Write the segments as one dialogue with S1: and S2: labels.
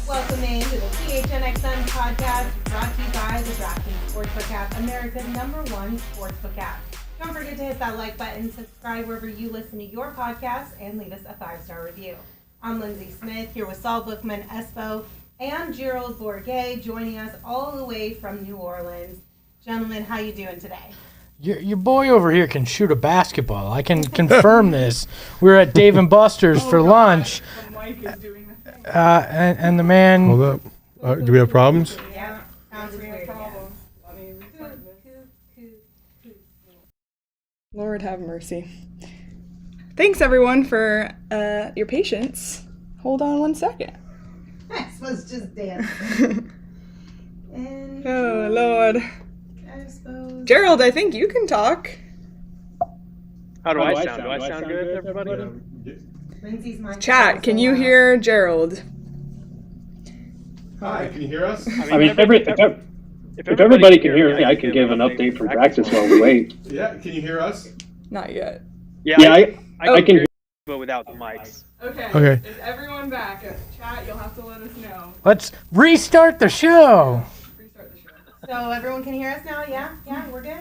S1: Welcome into the PHNX podcast, brought to you by the DraftKings Sportsbook app, America's #1 sportsbook app. Don't forget to hit that like button, subscribe wherever you listen to your podcasts, and leave us a 5-star review. I'm Lindsey Smith, here with Saul Bookman, Espo, and Gerald Bourget, joining us all the way from New Orleans. Gentlemen, how you doing today?
S2: Your boy over here can shoot a basketball. I can confirm this. We were at Dave & Buster's for lunch.
S3: The mic is doing the thing.
S2: And the man...
S4: Hold up. Do we have problems?
S1: Yeah, sounds weird.
S3: Lord have mercy. Thanks everyone for your patience. Hold on 1 second.
S1: Espo's just dancing. And
S3: Oh Lord.
S1: I suppose...
S3: Gerald, I think you can talk.
S5: How do I sound? Do I sound good, everybody?
S1: Lindsey's mic
S3: Chat, can you hear Gerald?
S4: Hi, can you hear us?
S6: I mean, if everybody can hear me, I can give an update from practice while we wait.
S4: Yeah, can you hear us?
S3: Not yet.
S6: Yeah, I can hear.
S5: But without the mics.
S4: Okay.
S3: Is everyone back? Chat, you'll have to let us know.
S2: Let's restart the show.
S3: Restart the show.
S1: So everyone can hear us now? Yeah, we're good.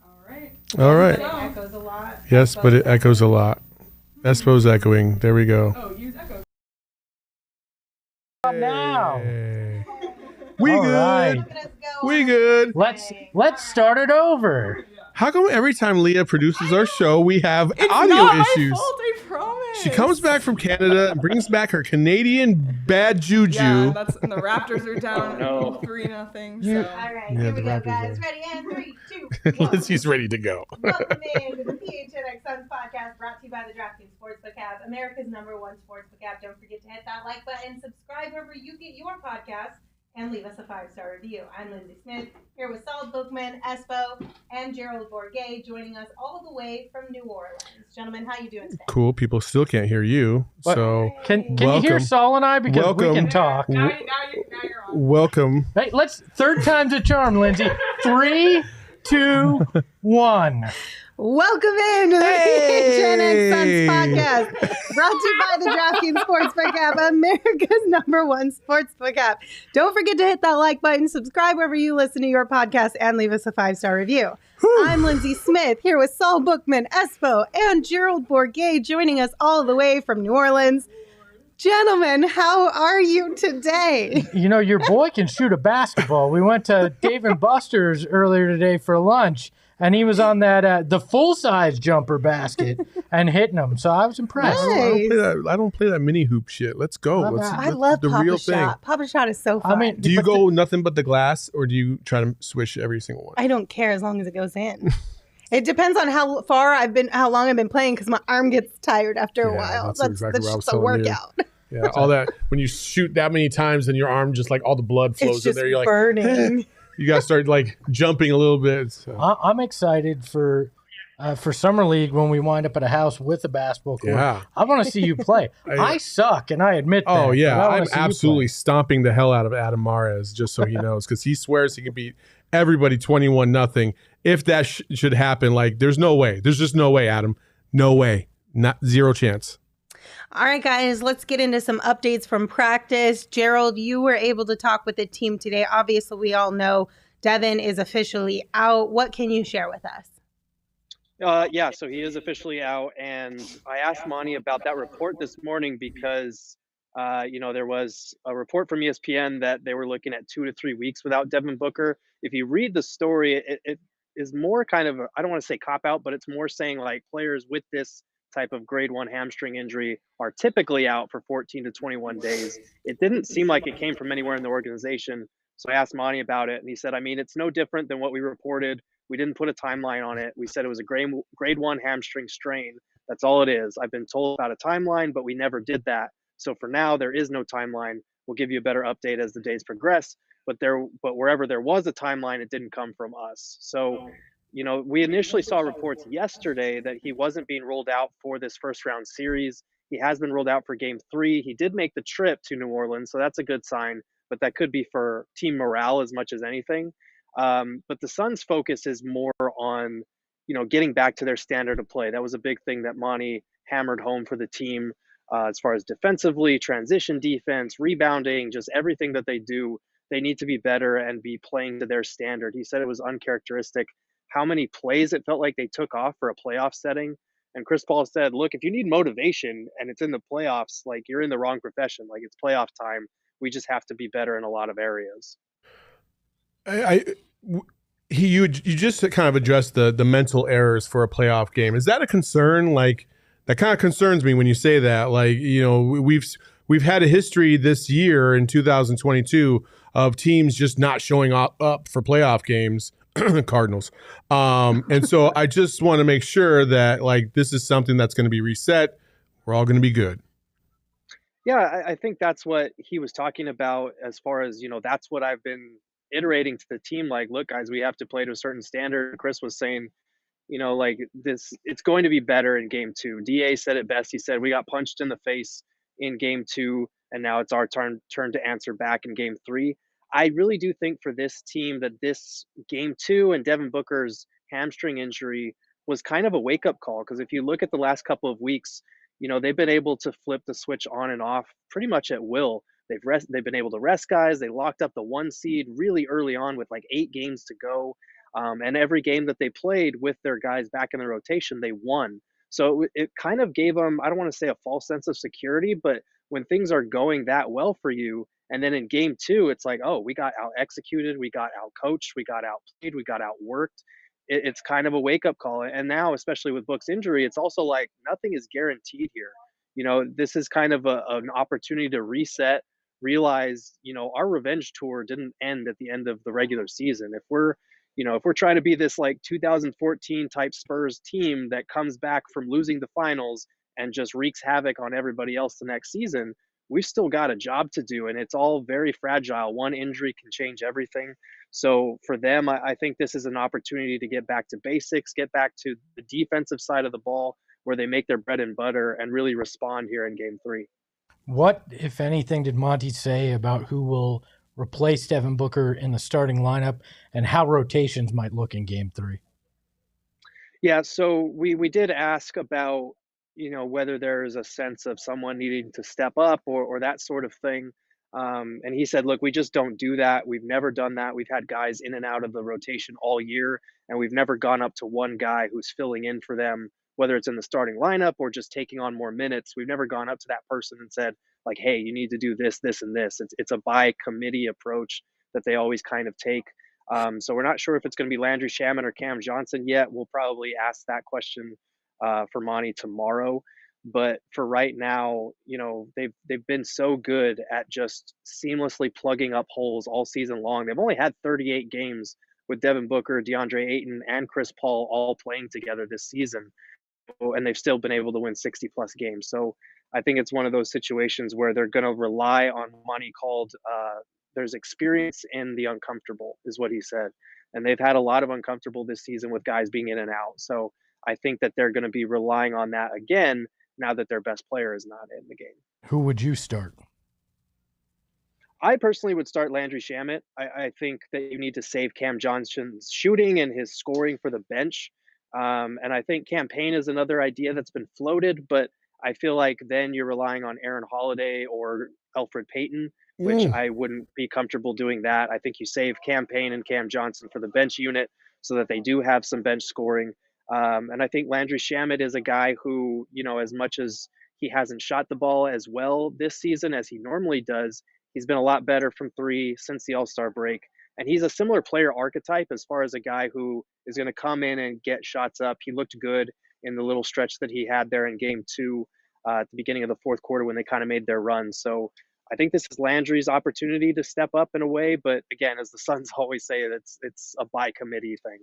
S4: All right.
S1: But it echoes a lot.
S4: Yes, but it echoes a lot. Espo's echoing. There we go.
S3: Oh, use echo.
S2: Now.
S4: Hey. We
S2: All
S4: good.
S2: right.
S4: We good.
S2: Let's start it over.
S4: How come every time Leah produces our show, we have
S3: It's
S4: audio
S3: not
S4: issues?
S3: my fault, I promise.
S4: She comes back from Canada and brings back her Canadian bad juju.
S3: Yeah, that's and the Raptors are down
S5: No.
S3: 3-0.
S1: All
S3: So.
S1: right,
S4: Yeah,
S1: here
S4: the
S1: we go,
S4: Raptors
S1: guys.
S4: are-
S1: Ready? And 3, 2, 1.
S4: Lindsay's ready to go.
S1: Welcome in to the PHNX podcast, brought to you by the DraftKings Sportsbook app, America's #1 sportsbook app. Don't forget to hit that like button, subscribe wherever you get your podcasts, and leave us a 5-star review. I'm Lindsey Smith, here with Saul Bookman, Espo, and Gerald Bourget, joining us all the way from New Orleans. Gentlemen, how you doing today?
S4: Cool. People still can't hear you.
S2: What?
S4: So
S2: Can you hear
S4: Welcome.
S2: Saul and I? Because
S4: Welcome.
S2: we can talk.
S3: Now you're on.
S4: welcome.
S2: Hey, third time's a charm, Lindsay. 3, 2, 1.
S1: Welcome in to the PHNX podcast, brought to you by the DraftKings Sportsbook app, America's #1 sportsbook app. Don't forget to hit that like button, subscribe wherever you listen to your podcast, and leave us a 5-star review. I'm Lindsey Smith, here with Saul Bookman, Espo, and Gerald Bourget, joining us all the way from New Orleans. Gentlemen, how are you today?
S2: You know, your boy can shoot a basketball. We went to Dave & Buster's earlier today for lunch, and he was on that the full-size jumper basket and hitting them. So I was impressed.
S1: Nice.
S4: I don't play that mini hoop shit. Let's go.
S1: I love
S4: the
S1: Papa
S4: real
S1: Shot. Papa Shot is so fun.
S2: I mean,
S4: Do you
S2: but
S4: go nothing but the glass, or do you try to swish every single one?
S1: I don't care as long as it goes in. It depends on how long I've been playing, because my arm gets tired after a
S4: Yeah,
S1: while.
S4: that's exactly what I was
S1: just a
S4: telling you.
S1: workout.
S4: Yeah, all that when you shoot that many times, then your arm just like all the blood flows
S1: It's just
S4: in there. You're like
S1: burning.
S4: you gotta start like jumping a little bit. So.
S2: I'm excited for summer league when we wind up at a house with a basketball court.
S4: Yeah.
S2: I want to see you play. I suck, and I admit that.
S4: Oh
S2: but
S4: yeah,
S2: I wanna
S4: I'm
S2: see you
S4: absolutely
S2: play.
S4: stomping the hell out of Adam Mares just so he knows, because he swears he can beat everybody 21-0. If that should happen, like there's no way. There's just no way, Adam. No way. Not zero chance.
S1: All right, guys, let's get into some updates from practice. Gerald, you were able to talk with the team today. Obviously, we all know Devin is officially out. What can you share with us?
S5: Yeah, so he is officially out, and I asked Monty about that report this morning because, there was a report from ESPN that they were looking at 2 to 3 weeks without Devin Booker. If you read the story, it is more kind of, I don't want to say cop out, but it's more saying like players with this type of grade one hamstring injury are typically out for 14 to 21 days. It didn't seem like it came from anywhere in the organization. So I asked Monty about it, and he said, I mean, it's no different than what we reported. We didn't put a timeline on it. We said it was a grade one hamstring strain. That's all it is. I've been told about a timeline, but we never did that. So for now, there is no timeline. We'll give you a better update as the days progress. But wherever there was a timeline, it didn't come from us. So, we initially saw reports yesterday that he wasn't being rolled out for this first round series. He has been rolled out for game 3. He did make the trip to New Orleans, so that's a good sign. But that could be for team morale as much as anything. But the Suns' focus is more on, getting back to their standard of play. That was a big thing that Monty hammered home for the team as far as defensively, transition defense, rebounding, just everything that they do. They need to be better and be playing to their standard. He said it was uncharacteristic how many plays it felt like they took off for a playoff setting. And Chris Paul said, look, if you need motivation and it's in the playoffs, like you're in the wrong profession. Like it's playoff time. We just have to be better in a lot of areas.
S4: You just kind of addressed the mental errors for a playoff game. Is that a concern? Like that kind of concerns me when you say that. Like, we've had a history this year in 2022 of teams just not showing up for playoff games. Cardinals. And so I just want to make sure that like this is something that's going to be reset. We're all going to be good.
S5: Yeah, I think that's what he was talking about as far as, that's what I've been iterating to the team. Like, look, guys, we have to play to a certain standard. Chris was saying, like this, it's going to be better in game 2. DA said it best. He said, we got punched in the face in game 2, and now it's our turn to answer back in game 3. I really do think for this team that this game 2 and Devin Booker's hamstring injury was kind of a wake up call. Because if you look at the last couple of weeks, they've been able to flip the switch on and off pretty much at will. They've been able to rest guys. They locked up the 1 seed really early on with like 8 games to go. And every game that they played with their guys back in the rotation, they won. So it kind of gave them, I don't want to say a false sense of security, but when things are going that well for you, and then in game 2, it's like, oh, we got out executed, we got out coached, we got outplayed, we got outworked. It's kind of a wake up call. And now, especially with Book's injury, it's also like nothing is guaranteed here. This is kind of an opportunity to reset, realize, our revenge tour didn't end at the end of the regular season. If we're trying to be this like 2014 type Spurs team that comes back from losing the finals and just wreaks havoc on everybody else the next season, we've still got a job to do, and it's all very fragile. One injury can change everything. So for them, I think this is an opportunity to get back to basics, get back to the defensive side of the ball where they make their bread and butter and really respond here in game 3.
S2: What, if anything, did Monty say about who will replace Devin Booker in the starting lineup and how rotations might look in game 3?
S5: Yeah, so we did ask about, whether there's a sense of someone needing to step up or that sort of thing. And he said, look, we just don't do that. We've never done that. We've had guys in and out of the rotation all year, and we've never gone up to one guy who's filling in for them, whether it's in the starting lineup or just taking on more minutes. We've never gone up to that person and said, like, hey, you need to do this, this, and this. It's a by committee approach that they always kind of take. So we're not sure if it's going to be Landry Shamet or Cam Johnson yet. We'll probably ask that question for Monty tomorrow. But for right now, they've been so good at just seamlessly plugging up holes all season long. They've only had 38 games with Devin Booker, DeAndre Ayton, and Chris Paul all playing together this season, and they've still been able to win 60-plus games. So I think it's one of those situations where they're going to rely on Monty called there's experience in the uncomfortable, is what he said. And they've had a lot of uncomfortable this season with guys being in and out. So I think that they're going to be relying on that again now that their best player is not in the game.
S2: Who would you start?
S5: I personally would start Landry Shamet. I think that you need to save Cam Johnson's shooting and his scoring for the bench. And I think campaign is another idea that's been floated, but I feel like then you're relying on Aaron Holiday or Elfrid Payton, which I wouldn't be comfortable doing that. I think you save campaign and Cam Johnson for the bench unit so that they do have some bench scoring. And I think Landry Shamet is a guy who, as much as he hasn't shot the ball as well this season as he normally does, he's been a lot better from three since the All-Star break. And he's a similar player archetype as far as a guy who is going to come in and get shots up. He looked good in the little stretch that he had there in game two at the beginning of the fourth quarter when they kind of made their run. So I think this is Landry's opportunity to step up in a way. But again, as the Suns always say, it's a by committee thing.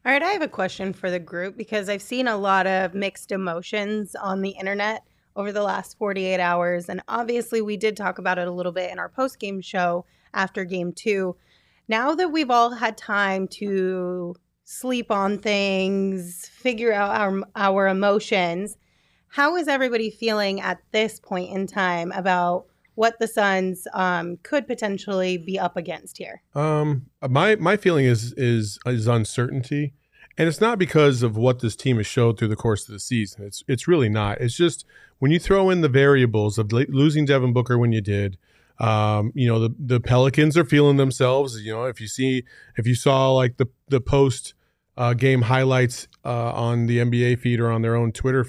S1: All right, I have a question for the group because I've seen a lot of mixed emotions on the internet over the last 48 hours. And obviously, we did talk about it a little bit in our post-game show after game two. Now that we've all had time to sleep on things, figure out our emotions, how is everybody feeling at this point in time about what the Suns could potentially be up against here?
S4: My feeling is uncertainty, and it's not because of what this team has showed through the course of the season. It's really not. It's just when you throw in the variables of losing Devin Booker when you did. The Pelicans are feeling themselves. If you saw like the post game highlights on the NBA feed or on their own Twitter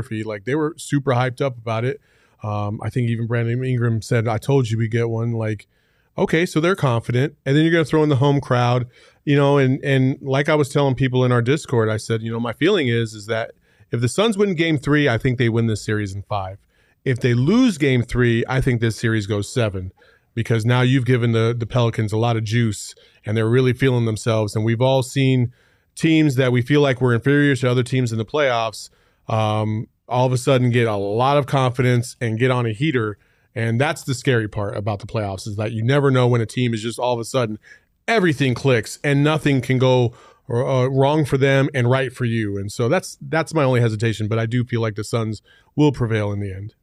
S4: feed, like they were super hyped up about it. I think even Brandon Ingram said, "I told you we get one." Like, okay, so they're confident, and then you're going to throw in the home crowd, and like I was telling people in our Discord, I said, my feeling is that if the Suns win Game 3, I think they win this series in 5. If they lose Game 3, I think this series goes 7, because now you've given the Pelicans a lot of juice, and they're really feeling themselves. And we've all seen teams that we feel like we're inferior to other teams in the playoffs. All of a sudden get a lot of confidence and get on a heater. And that's the scary part about the playoffs, is that you never know when a team is just all of a sudden everything clicks and nothing can go wrong for them and right for you. And so that's my only hesitation, but I do feel like the Suns will prevail in the end.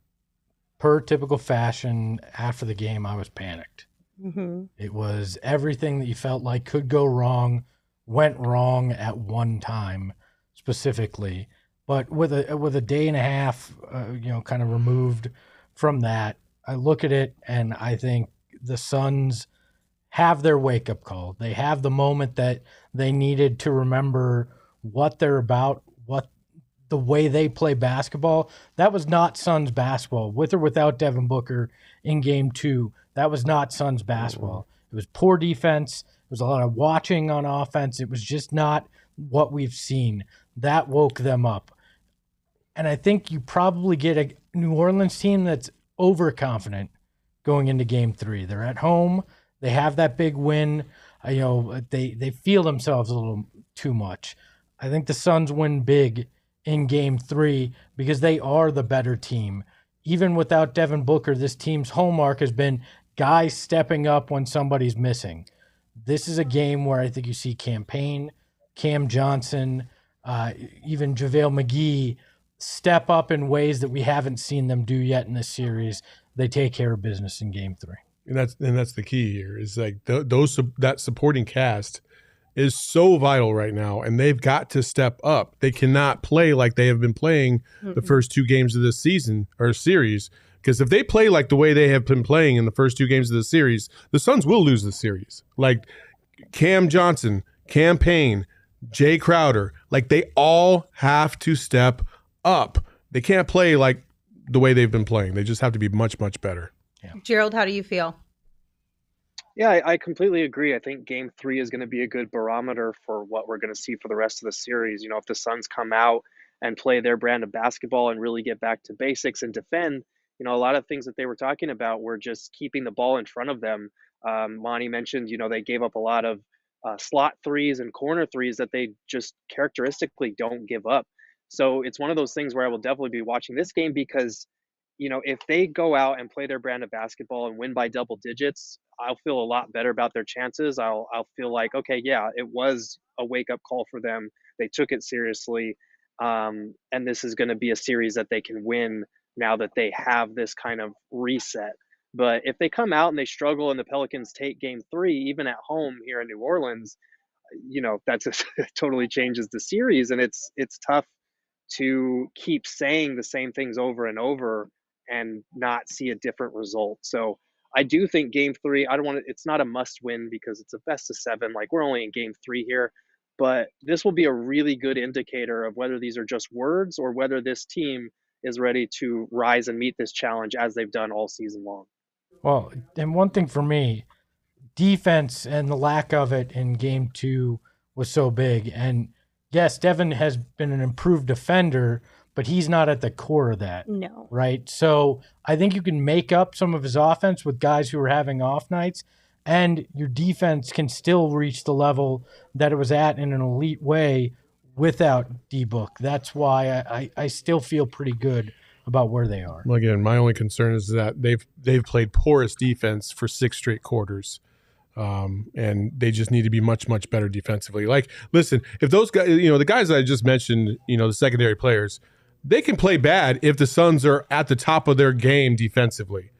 S2: Per typical fashion, after the game, I was panicked.
S1: Mm-hmm.
S2: It was everything that you felt like could go wrong, went wrong at one time specifically. But with a day and a half, kind of removed from that, I look at it and I think the Suns have their wake-up call. They have the moment that they needed to remember what they're about, what the way they play basketball. That was not Suns basketball. With or without Devin Booker in game 2, that was not Suns basketball. It was poor defense. It was a lot of watching on offense. It was just not what we've seen. That woke them up. And I think you probably get a New Orleans team that's overconfident going into game 3. They're at home. They have that big win. They feel themselves a little too much. I think the Suns win big in game 3 because they are the better team. Even without Devin Booker, this team's hallmark has been guys stepping up when somebody's missing. This is a game where I think you see Cam Johnson, even JaVale McGee step up in ways that we haven't seen them do yet in this series. They take care of business in game 3.
S4: And that's the key here, is like that supporting cast is so vital right now, and they've got to step up. They cannot play like they have been playing the first 2 games of this season or series, because if they play like the way they have been playing in the first 2 games of the series, the Suns will lose the series. Like Cam Johnson, Cam Payne, Jay Crowder, like they all have to step up. They can't play like the way they've been playing. They just have to be much, much better.
S2: Yeah.
S1: Gerald, how do you feel?
S5: Yeah, I completely agree. I think game 3 is going to be a good barometer for what we're going to see for the rest of the series. If the Suns come out and play their brand of basketball and really get back to basics and defend, a lot of things that they were talking about were just keeping the ball in front of them. Monty mentioned, they gave up a lot of slot threes and corner threes that they just characteristically don't give up. So it's one of those things where I will definitely be watching this game because, if they go out and play their brand of basketball and win by double digits, I'll feel a lot better about their chances. I'll feel like, okay, yeah, it was a wake-up call for them. They took it seriously. And this is going to be a series that they can win now that they have this kind of reset. But if they come out and they struggle and the Pelicans take game 3, even at home here in New Orleans, that just totally changes the series. And it's tough to keep saying the same things over and over and not see a different result. So I do think game 3, it's not a must win because it's a best of 7. Like we're only in game 3 here, but this will be a really good indicator of whether these are just words or whether this team is ready to rise and meet this challenge as they've done all season long.
S2: Well, and one thing for me, defense and the lack of it in game 2 was so big. And yes, Devin has been an improved defender, but he's not at the core of that.
S1: No.
S2: Right? So I think you can make up some of his offense with guys who are having off nights, and your defense can still reach the level that it was at in an elite way without D-Book. That's why I still feel pretty good about where they are.
S4: Well, again, my only concern is that they've played porous defense for 6 straight quarters. And they just need to be much, much better defensively. Like, listen, if those guys, the guys that I just mentioned, the secondary players, they can play bad if the Suns are at the top of their game defensively.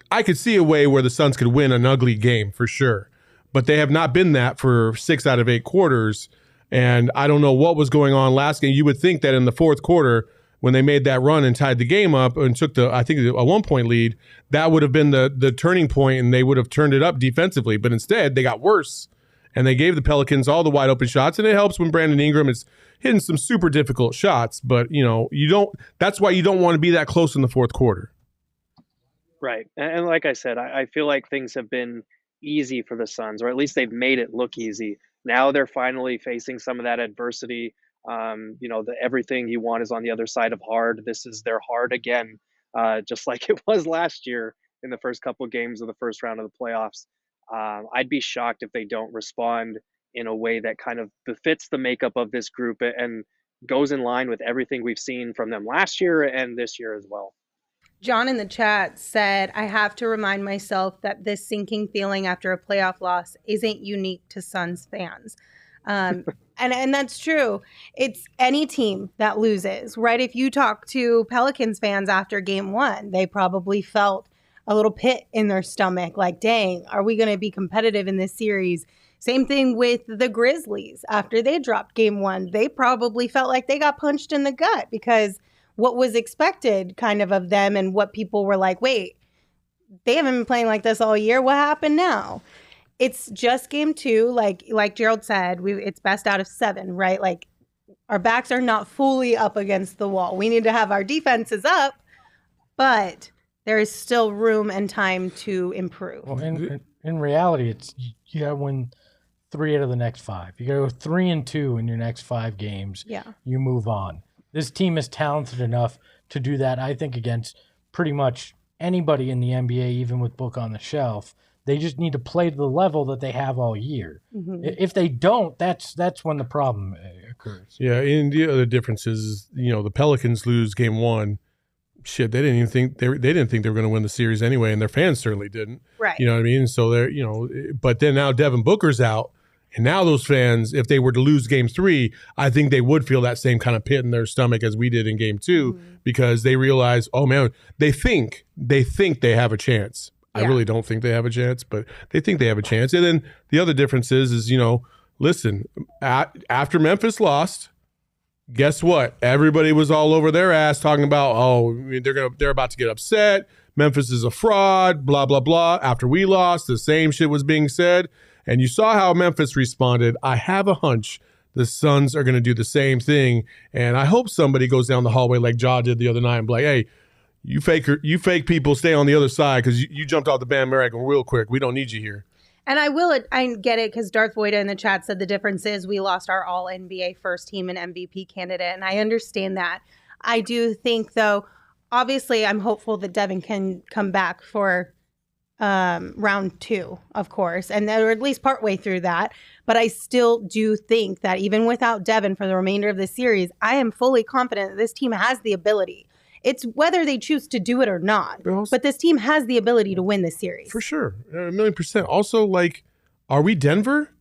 S4: I could see a way where the Suns could win an ugly game for sure, but they have not been that for 6 out of 8 quarters. And I don't know what was going on last game. You would think that in the fourth quarter, when they made that run and tied the game up and took a 1-point lead, that would have been the turning point, and they would have turned it up defensively. But instead, they got worse, and they gave the Pelicans all the wide open shots. And it helps when Brandon Ingram is hitting some super difficult shots. But you don't. That's why you don't want to be that close in the fourth quarter.
S5: Right, and like I said, I feel like things have been easy for the Suns, or at least they've made it look easy. Now they're finally facing some of that adversity. Everything you want is on the other side of hard. This is their hard again, just like it was last year in the first couple of games of the first round of the playoffs. I'd be shocked if they don't respond in a way that kind of befits the makeup of this group and goes in line with everything we've seen from them last year and this year as well.
S1: John in the chat said, I have to remind myself that this sinking feeling after a playoff loss isn't unique to Suns fans. And that's true. It's any team that loses, right? If you talk to Pelicans fans after game 1, they probably felt a little pit in their stomach, like, dang, are we going to be competitive in this series? Same thing with the Grizzlies. After they dropped game 1, they probably felt like they got punched in the gut because what was expected kind of them and what people were like, wait, they haven't been playing like this all year. What happened now? It's just game 2. Like Gerald said, it's best out of 7, right? Like, our backs are not fully up against the wall. We need to have our defenses up, but there is still room and time to improve.
S2: Well, in reality, it's you got to win 3 out of the next 5. You got to go 3-2 in your next 5 games.
S1: Yeah.
S2: You move on. This team is talented enough to do that, I think, against pretty much anybody in the NBA, even with Book on the shelf. They just need to play to the level that they have all year. Mm-hmm. If they don't, that's when the problem occurs.
S4: Yeah, and the other difference is, the Pelicans lose game 1. Shit, they didn't even think they didn't think they were going to win the series anyway, and their fans certainly didn't.
S1: Right.
S4: You know what I mean? So they're, but then now Devin Booker's out, and now those fans, if they were to lose game 3, I think they would feel that same kind of pit in their stomach as we did in game 2, because they realize, oh man, they think they have a chance. I really don't think they have a chance, but they think they have a chance. And then the other difference is, listen, after Memphis lost, guess what? Everybody was all over their ass talking about, they're about to get upset. Memphis is a fraud, blah, blah, blah. After we lost, the same shit was being said. And you saw how Memphis responded. I have a hunch the Suns are going to do the same thing. And I hope somebody goes down the hallway like Ja did the other night and be like, hey, you fake people, stay on the other side because you jumped off the bandwagon real quick. We don't need you here.
S1: And I get it because Darth Voida in the chat said the difference is we lost our all-NBA first team and MVP candidate. And I understand that. I do think, though, obviously I'm hopeful that Devin can come back for round 2, of course, and or at least partway through that. But I still do think that even without Devin for the remainder of the series, I am fully confident that this team has the ability. It's whether they choose to do it or not. But this team has the ability to win this series.
S4: For sure. 1,000,000%. Also, are we Denver?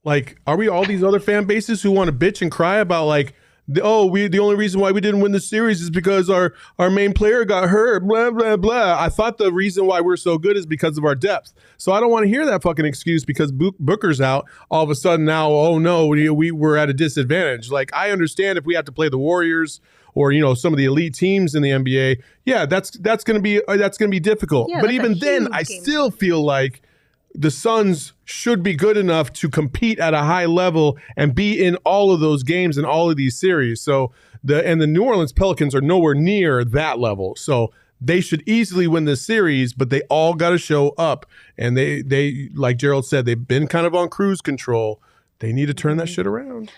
S4: Are we all these other fan bases who want to bitch and cry about, the only reason why we didn't win the series is because our main player got hurt, blah, blah, blah. I thought the reason why we're so good is because of our depth. So I don't want to hear that fucking excuse because Booker's out. All of a sudden now, oh no, we were at a disadvantage. I understand if we have to play the Warriors or some of the elite teams in the NBA, yeah, that's going to be difficult.
S1: Yeah,
S4: but even then, I still feel like the Suns should be good enough to compete at a high level and be in all of those games and all of these series. So the New Orleans Pelicans are nowhere near that level. So they should easily win this series, but they all got to show up. And they like Gerald said, they've been kind of on cruise control. They need to turn that shit around.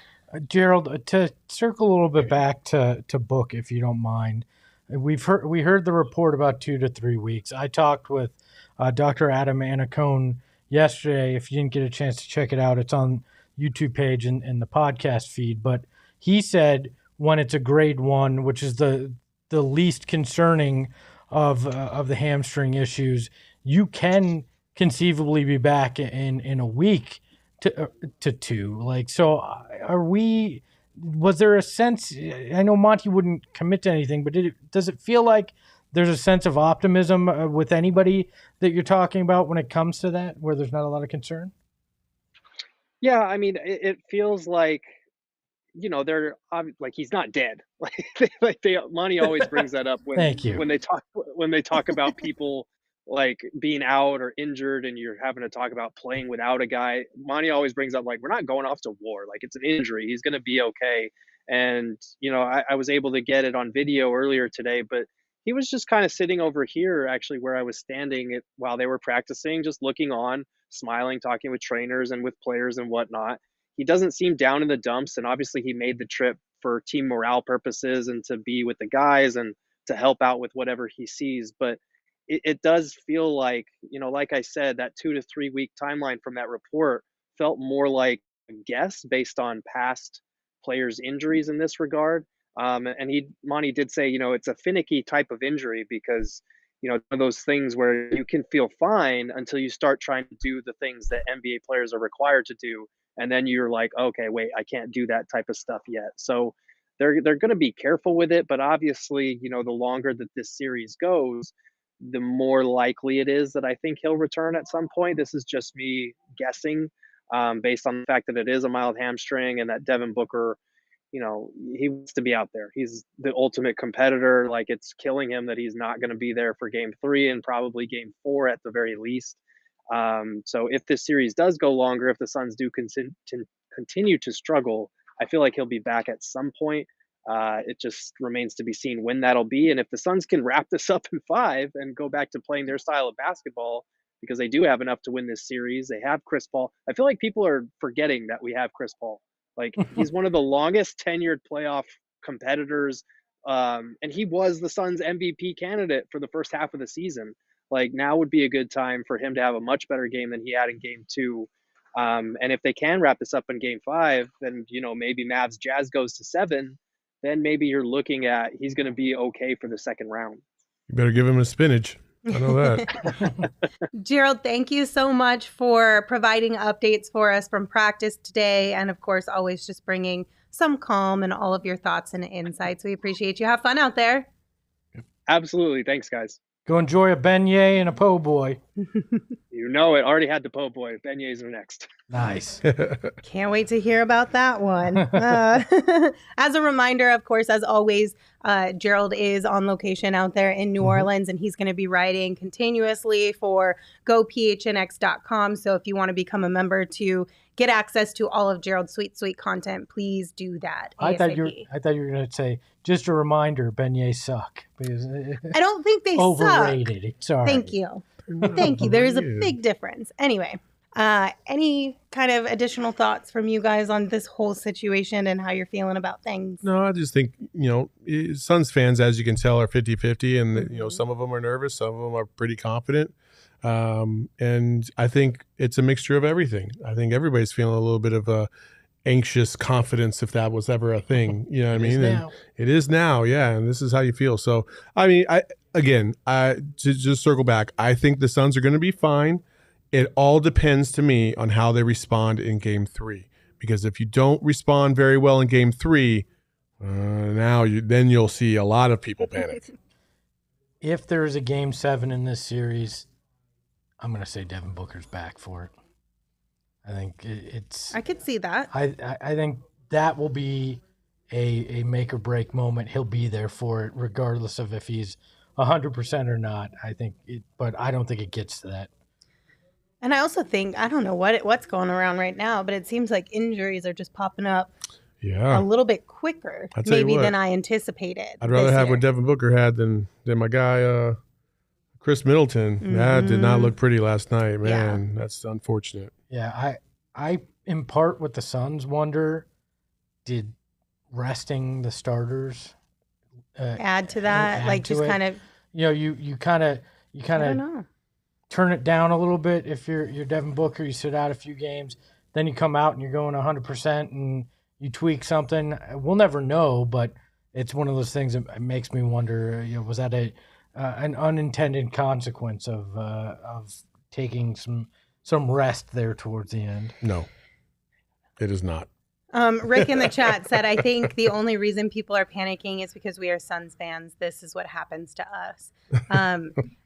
S2: Gerald, to circle a little bit back to Book, if you don't mind. We heard the report about 2 to 3 weeks. I talked with Dr. Adam Anacone yesterday. If you didn't get a chance to check it out, it's on YouTube page and the podcast feed. But he said when it's a grade 1, which is the least concerning of the hamstring issues, you can conceivably be back in a week to 2. Like, so was there a sense, I know Monty wouldn't commit to anything, but does it feel like there's a sense of optimism with anybody that you're talking about when it comes to that, where there's not a lot of concern?
S5: Yeah, I mean, it feels like, they're like he's not dead. Monty always brings that up
S2: Thank you.
S5: when they talk about people like being out or injured, and you're having to talk about playing without a guy. Monty always brings up like, we're not going off to war. Like, it's an injury. He's going to be okay. And I was able to get it on video earlier today, but he was just kind of sitting over here, actually, where I was standing while they were practicing, just looking on, smiling, talking with trainers and with players and whatnot. He doesn't seem down in the dumps, and obviously he made the trip for team morale purposes and to be with the guys and to help out with whatever he sees. But it does feel like, like I said, that 2 to 3 week timeline from that report felt more like a guess based on past players' injuries in this regard. And Monty did say, it's a finicky type of injury because, those things where you can feel fine until you start trying to do the things that NBA players are required to do. And then you're like, okay, wait, I can't do that type of stuff yet. So they're going to be careful with it. But obviously, the longer that this series goes, the more likely it is that I think he'll return at some point. This is just me guessing based on the fact that it is a mild hamstring and that Devin Booker, he wants to be out there. He's the ultimate competitor. Like, it's killing him that he's not going to be there for game 3 and probably game 4 at the very least. So if this series does go longer, if the Suns do continue to struggle, I feel like he'll be back at some point. It just remains to be seen when that'll be. And if the Suns can wrap this up in 5 and go back to playing their style of basketball, because they do have enough to win this series, they have Chris Paul. I feel like people are forgetting that we have Chris Paul. Like, he's one of the longest tenured playoff competitors. And he was the Suns MVP candidate for the first half of the season. Like, now would be a good time for him to have a much better game than he had in game 2. And if they can wrap this up in game 5, then, maybe Mavs Jazz goes to 7, then maybe you're looking at he's going to be okay for the second round.
S4: You better give him a spinach. I know that.
S1: Gerald, thank you so much for providing updates for us from practice today. And of course, always just bringing some calm and all of your thoughts and insights. We appreciate you. Have fun out there.
S5: Absolutely. Thanks, guys.
S2: Go enjoy a beignet and a po' boy.
S5: You know it. Already had the po' boy. Beignets are next.
S2: Nice.
S1: Can't wait to hear about that one. As a reminder, of course, as always, Gerald is on location out there in New Orleans, and he's going to be writing continuously for gophnx.com. So if you want to become a member to get access to all of Gerald's sweet content, please do that.
S2: I thought you were going to say, just a reminder, beignets suck.
S1: I don't think they
S2: overrated.
S1: suck.
S2: Sorry.
S1: Thank you. Thank you. There is a big difference. Anyway, any kind of additional thoughts from you guys on this whole situation and how you're feeling about things?
S4: No, I just think, Suns fans, as you can tell, are 50-50. And, some of them are nervous. Some of them are pretty confident. And I think it's a mixture of everything. I think everybody's feeling a little bit of a anxious confidence, if that was ever a thing. You know what I mean? And it is now. Yeah. And this is how you feel. So, I mean, to just circle back, I think the Suns are going to be fine. It all depends to me on how they respond in game 3, because if you don't respond very well in game 3, then you'll see a lot of people panic.
S2: If there's a game 7 in this series, I'm going to say Devin Booker's back for it. I think I could see that. I think that will be a make or break moment. He'll be there for it, regardless of if he's 100% or not. But I don't think it gets to that.
S1: And I also think, I don't know what's going around right now, but it seems like injuries are just popping up a little bit quicker maybe than I anticipated.
S4: I'd rather have what Devin Booker had than my guy Chris Middleton. Mm-hmm. That did not look pretty last night, man. Yeah. That's unfortunate.
S2: Yeah, I in part with the Suns wonder, did resting the starters
S1: add to that? Like just kind of,
S2: you kind of turn it down a little bit. If you're Devin Booker, you sit out a few games, then you come out and you're going 100% and you tweak something. We'll never know, but it's one of those things that makes me wonder, was that an unintended consequence of taking some rest there towards the end?
S4: No, it is not.
S1: Rick in the chat said, I think the only reason people are panicking is because we are Suns fans. This is what happens to us.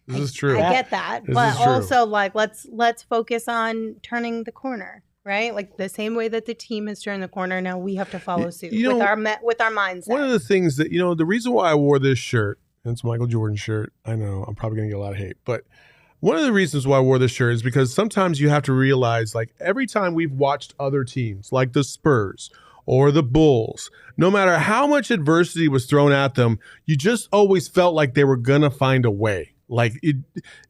S4: This is true.
S1: I get that. But also, like, let's focus on turning the corner, right? Like the same way that the team has turned the corner, now we have to follow suit with our mindset.
S4: One of the things that, the reason why I wore this shirt, and it's a Michael Jordan shirt, I know I'm probably going to get a lot of hate, but one of the reasons why I wore this shirt is because sometimes you have to realize, like, every time we've watched other teams, like the Spurs or the Bulls, no matter how much adversity was thrown at them, you just always felt like they were going to find a way. Like,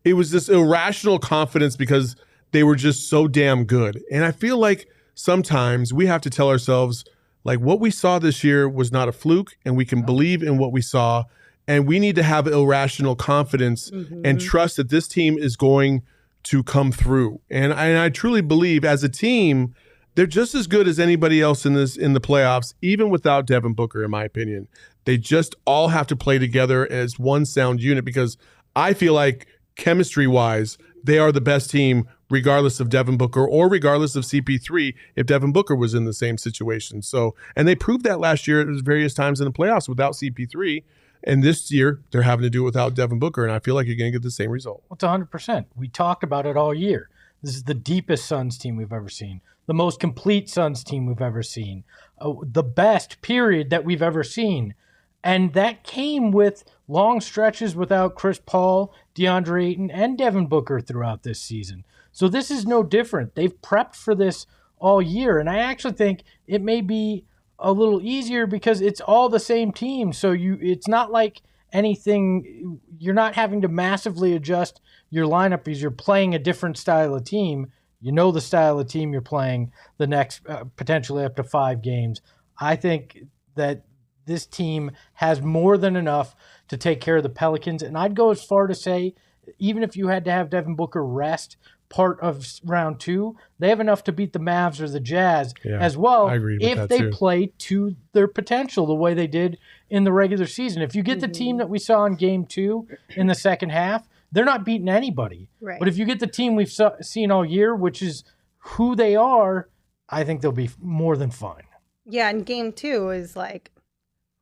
S4: it was this irrational confidence because they were just so damn good. And I feel like sometimes we have to tell ourselves, like, what we saw this year was not a fluke, and we can believe in what we saw. And we need to have irrational confidence and trust that this team is going to come through. And I truly believe as a team, they're just as good as anybody else in the playoffs, even without Devin Booker, in my opinion. They just all have to play together as one sound unit because I feel like chemistry-wise, they are the best team regardless of Devin Booker or regardless of CP3 if Devin Booker was in the same situation. So, and they proved that last year at various times in the playoffs without CP3. And this year, they're having to do it without Devin Booker, and I feel like you're going to get the same result.
S2: Well, it's 100%. We talked about it all year. This is the deepest Suns team we've ever seen, the most complete Suns team we've ever seen, the best period that we've ever seen. And that came with long stretches without Chris Paul, DeAndre Ayton, and Devin Booker throughout this season. So this is no different. They've prepped for this all year, and I actually think it may be a little easier because it's all the same team. So it's not like anything, you're not having to massively adjust your lineup because you're playing a different style of team. You know the style of team you're playing the next potentially up to 5 games. I think that this team has more than enough to take care of the Pelicans. And I'd go as far to say, even if you had to have Devin Booker rest part of round 2, they have enough to beat the Mavs or the Jazz as well if they play to their potential the way they did in the regular season. If you get the team that we saw in game 2 in the second half, they're not beating anybody.
S1: Right.
S2: But if you get the team we've seen all year, which is who they are, I think they'll be more than fine.
S1: Yeah, and game 2 is like,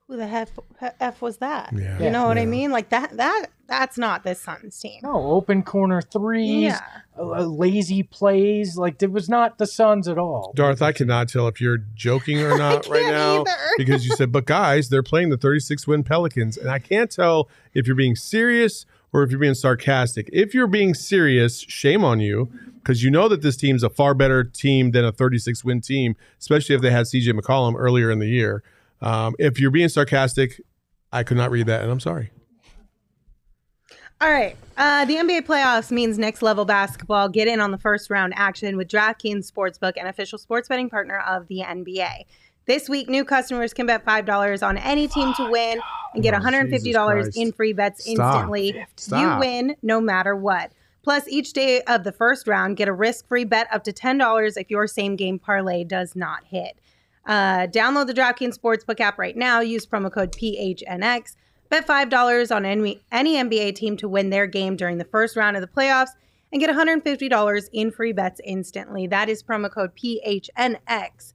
S1: who the F was that?
S4: Yeah.
S1: You know what I mean? Like that's not this Suns team.
S2: No, open corner threes, lazy plays. Like, it was not the Suns at all.
S4: Darth, I cannot tell if you're joking or not right now because you said, but guys, they're playing the 36-win Pelicans. And I can't tell if you're being serious or if you're being sarcastic. If you're being serious, shame on you, because you know that this team's a far better team than a 36-win team, especially if they had CJ McCollum earlier in the year. If you're being sarcastic, I could not read that, and I'm sorry.
S1: All right. The NBA playoffs means next level basketball. Get in on the first round action with DraftKings Sportsbook, an official sports betting partner of the NBA. This week, new customers can bet $5 on any team to win and get $150 in free bets instantly. You win no matter what. Plus, each day of the first round, get a risk-free bet up to $10 if your same-game parlay does not hit. Download the DraftKings Sportsbook app right now. Use promo code PHNX. Bet $5 on any NBA team to win their game during the first round of the playoffs and get $150 in free bets instantly. That is promo code PHNX.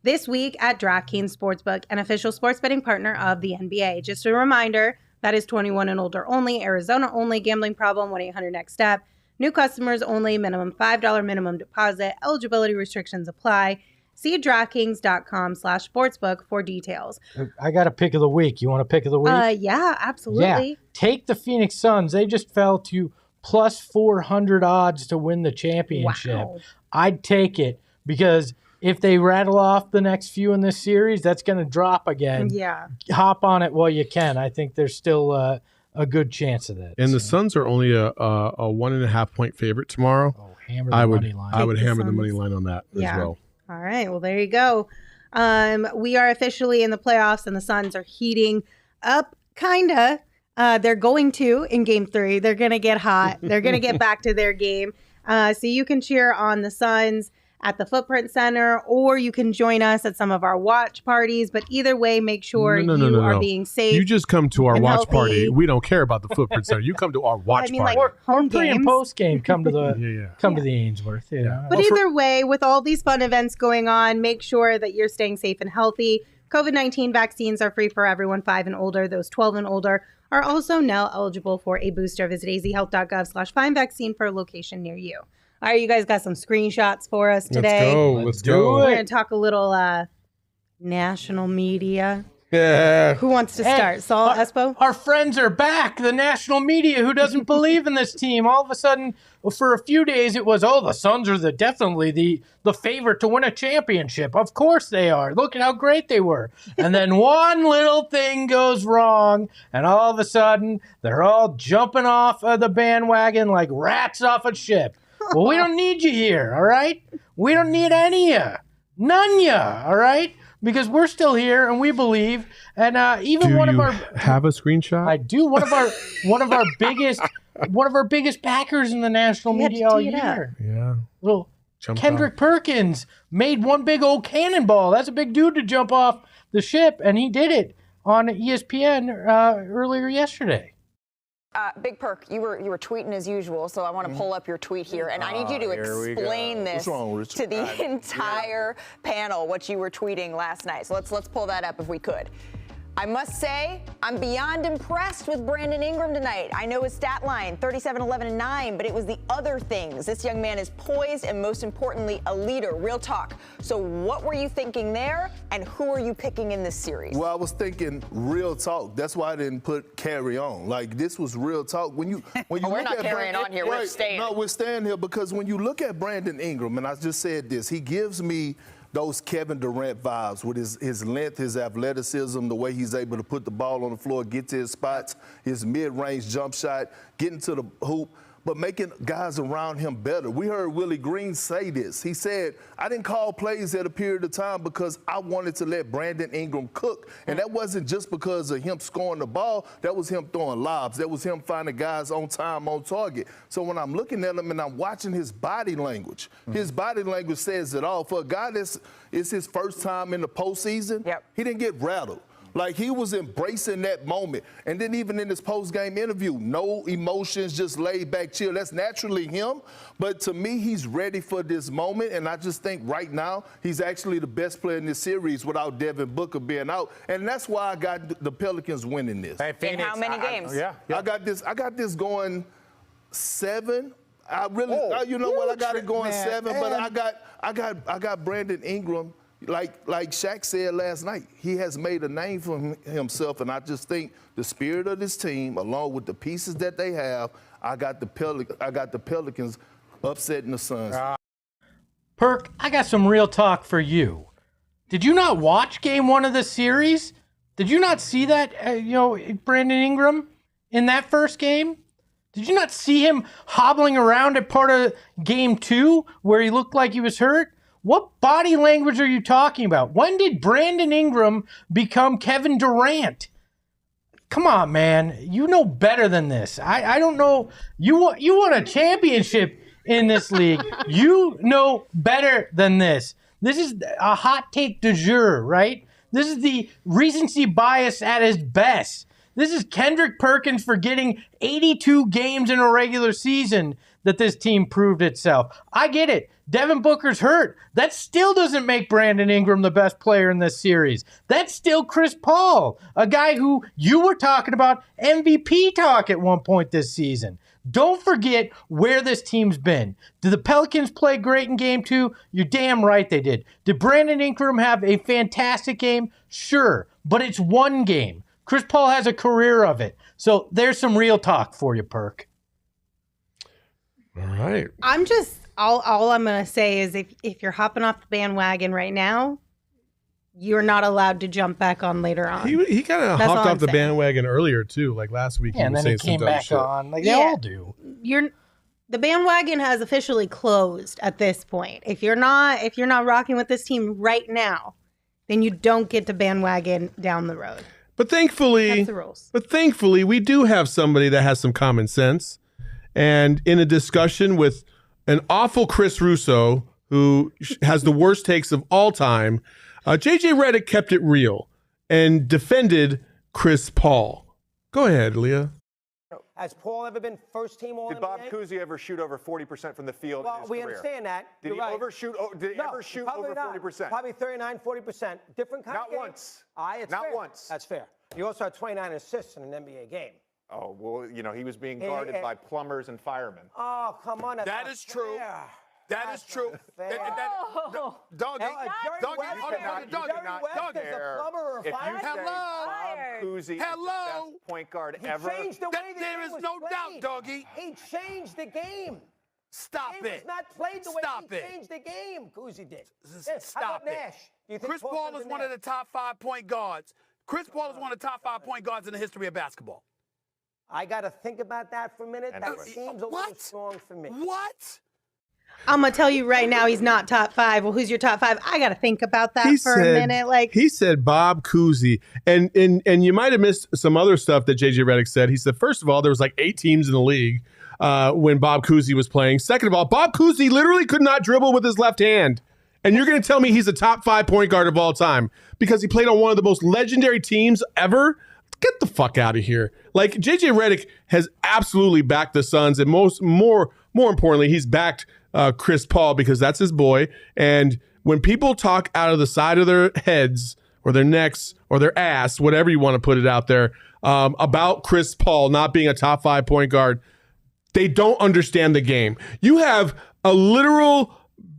S1: This week at DraftKings Sportsbook, an official sports betting partner of the NBA. Just a reminder, that is 21 and older only, Arizona only, gambling problem, 1-800-NEXT-STEP. New customers only, minimum $5 minimum deposit. Eligibility restrictions apply. See DraftKings.com/sportsbook for details.
S2: I got a pick of the week. You want a pick of the week?
S1: Yeah, absolutely.
S2: Yeah. Take the Phoenix Suns. They just fell to plus 400 odds to win the championship.
S1: Wow.
S2: I'd take it because if they rattle off the next few in this series, that's going to drop again.
S1: Yeah.
S2: Hop on it while you can. I think there's still a good chance of that.
S4: And the Suns are only a 1.5 point favorite tomorrow.
S2: Oh, hammer the money line.
S4: I would
S1: Take the
S4: hammer the
S1: Suns.
S4: money line on that as well.
S1: All right. Well, there you go. We are officially in the playoffs, and the Suns are heating up, kinda. They're going to in Game 3. They're going to get hot. They're going to get back to their game. So you can cheer on the Suns at the Footprint Center, or you can join us at some of our watch parties. But either way, make sure you are being safe.
S4: You just come to our
S1: and
S4: watch
S1: healthy.
S4: party. We don't care about the Footprint Center. You come to our watch party.
S1: like home
S2: Pre and
S1: games.
S2: post game, come to the to the Ainsworth. Yeah.
S1: But either way, with all these fun events going on, make sure that you're staying safe and healthy. COVID-19 vaccines are free for everyone 5 and older. Those 12 and older are also now eligible for a booster. Visit azhealth.gov/find-vaccine for a location near you. All right, you guys got some screenshots for us today.
S4: Let's go.
S1: We're going to talk a little national media.
S4: Yeah.
S1: Who wants to start? Saul, Espo?
S2: Our friends are back. The national media who doesn't believe in this team. All of a sudden, for a few days, it was, the Suns are definitely the favorite to win a championship. Of course they are. Look at how great they were. And then one little thing goes wrong, and all of a sudden, they're all jumping off of the bandwagon like rats off a ship. Well, we don't need you here, all right? We don't need any of you. None of you, all right? Because we're still here and we believe. And even one of our
S4: have a screenshot?
S2: I do. One of our biggest backers in the national media all year.
S4: Yeah.
S2: Little Kendrick Perkins made one big old cannonball. That's a big dude to jump off the ship, and he did it on ESPN earlier yesterday.
S7: Big Perk, you were tweeting as usual, so I want to pull up your tweet here, and I need you to explain this to the entire panel, what you were tweeting last night. So let's pull that up if we could. I must say, I'm beyond impressed with Brandon Ingram tonight. I know his stat line, 37, 11, and 9, but it was the other things. This young man is poised and, most importantly, a leader. Real talk. So what were you thinking there, and who are you picking in this series?
S8: Well, I was thinking real talk. That's why I didn't put carry on. Like, this was real talk. When you
S7: we're
S8: look
S7: not
S8: at
S7: carrying on here. We're staying.
S8: No, we're staying here because when you look at Brandon Ingram, and I just said this, he gives me those Kevin Durant vibes with his length, his athleticism, the way he's able to put the ball on the floor, get to his spots, his mid-range jump shot, getting to the hoop, but making guys around him better. We heard Willie Green say this. He said, I didn't call plays at a period of time because I wanted to let Brandon Ingram cook. And that wasn't just because of him scoring the ball. That was him throwing lobs. That was him finding guys on time, on target. So when I'm looking at him and I'm watching his body language, his body language says it all. For a guy that's it's his first time in the postseason, he didn't get rattled. Like, he was embracing that moment. And then even in his post-game interview, no emotions, just laid back, chill. That's naturally him. But to me, he's ready for this moment. And I just think right now, he's actually the best player in this series without Devin Booker being out. And that's why I got the Pelicans winning this.
S7: Hey, Phoenix, in how many games?
S8: I got this going 7. I really, you know what? I got it going 7. But I got Brandon Ingram. Like Shaq said last night, he has made a name for himself, and I just think the spirit of this team, along with the pieces that they have, I got the Pelicans upsetting the Suns.
S2: Perk, I got some real talk for you. Did you not watch Game 1 of the series? Did you not see that, Brandon Ingram in that first game? Did you not see him hobbling around at part of Game 2 where he looked like he was hurt? What body language are you talking about? When did Brandon Ingram become Kevin Durant? Come on, man. You know better than this. I don't know. You won a championship in this league. You know better than this. This is a hot take du jour, right? This is the recency bias at its best. This is Kendrick Perkins forgetting 82 games in a regular season that this team proved itself. I get it. Devin Booker's hurt. That still doesn't make Brandon Ingram the best player in this series. That's still Chris Paul, a guy who you were talking about MVP talk at one point this season. Don't forget where this team's been. Did the Pelicans play great in Game 2? You're damn right they did. Did Brandon Ingram have a fantastic game? Sure, but it's one game. Chris Paul has a career of it. So there's some real talk for you, Perk.
S1: I'm just all I'm gonna say is if you're hopping off the bandwagon right now, you're not allowed to jump back on later on.
S4: He kind of hopped off the bandwagon earlier too, like last week.
S2: Yeah, and then he came back on, like they all do.
S1: The bandwagon has officially closed at this point. If you're not rocking with this team right now, then you don't get to bandwagon down the road.
S4: But thankfully,
S1: that's the rules.
S4: But thankfully, we do have somebody that has some common sense. And in a discussion with an awful Chris Russo, who has the worst takes of all time, JJ Redick kept it real and defended Chris Paul. Go ahead, Leah.
S9: Has Paul ever been first team All-NBA?
S10: Did Bob Cousy ever shoot over 40% from the field in his
S9: we
S10: career?
S9: Understand that.
S10: Did he overshoot? Did he ever shoot over 40%?
S9: Probably 39, 40%. Different kind of game.
S10: Not once.
S9: It's
S10: Not
S9: fair.
S10: once.
S9: That's fair. You also had 29 assists in an NBA game.
S10: Oh, well, he was being guarded by plumbers and firemen.
S9: Oh, come on.
S10: That is true.
S9: Fair.
S10: That is true. Doggy. Bob Cousy is the best point guard ever.
S9: There is no doubt, Doggy. He changed the game.
S10: Stop it.
S9: It's not played the way he changed the game. Cousy did.
S10: Stop it.
S11: Chris Paul is one of the top 5 point guards. Chris Paul is one of the top 5 point guards in the history of basketball.
S9: I got to think about that for a minute. That seems a little strong for me.
S11: What?
S1: I'm gonna tell you right now, he's not top 5. Well, who's your top 5? I got to think about that a minute. Like
S4: he said, Bob Cousy, and you might have missed some other stuff that JJ Redick said. He said, first of all, there was like 8 teams in the league when Bob Cousy was playing. Second of all, Bob Cousy literally could not dribble with his left hand. And you're going to tell me he's a top 5 point guard of all time because he played on one of the most legendary teams ever? Get the fuck out of here. Like, JJ Redick has absolutely backed the Suns, and more importantly, he's backed Chris Paul because that's his boy. And when people talk out of the side of their heads or their necks or their ass, whatever you want to put it out there, about Chris Paul not being a top 5 point guard, they don't understand the game. You have a literal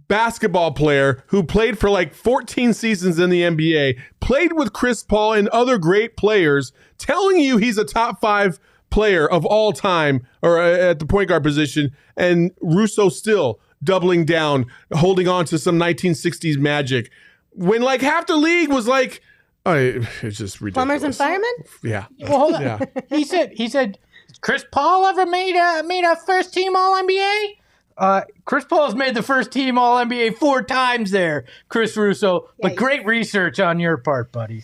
S4: basketball player who played for like 14 seasons in the NBA, played with Chris Paul and other great players, telling you he's a top 5 player of all time or at the point guard position, and Russo still doubling down, holding on to some 1960s magic when like half the league was like, it's just ridiculous.
S1: Plumbers and firemen?
S4: Yeah.
S2: Well, hold on. Yeah. He said, Chris Paul ever made a first team All-NBA? Chris Paul's made the first team All-NBA 4 times there, Chris Russo. But great research on your part, buddy.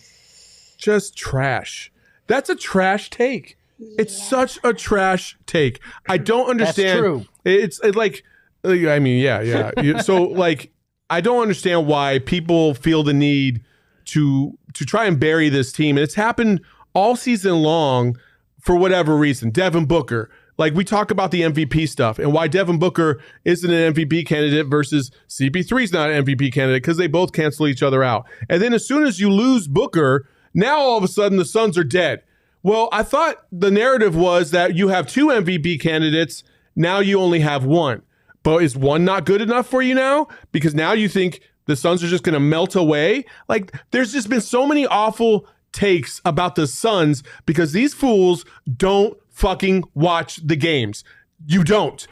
S4: Just trash. That's a trash take. It's such a trash take. I don't understand.
S2: That's true.
S4: It's like, I mean, yeah. So like, I don't understand why people feel the need to try and bury this team. And it's happened all season long for whatever reason. Devin Booker. Like, we talk about the MVP stuff and why Devin Booker isn't an MVP candidate versus CP3's not an MVP candidate because they both cancel each other out. And then as soon as you lose Booker, now all of a sudden the Suns are dead. Well, I thought the narrative was that you have 2 MVP candidates. Now you only have 1. But is 1 not good enough for you now? Because now you think the Suns are just going to melt away? Like, there's just been so many awful takes about the Suns because these fools don't fucking watch the games. You don't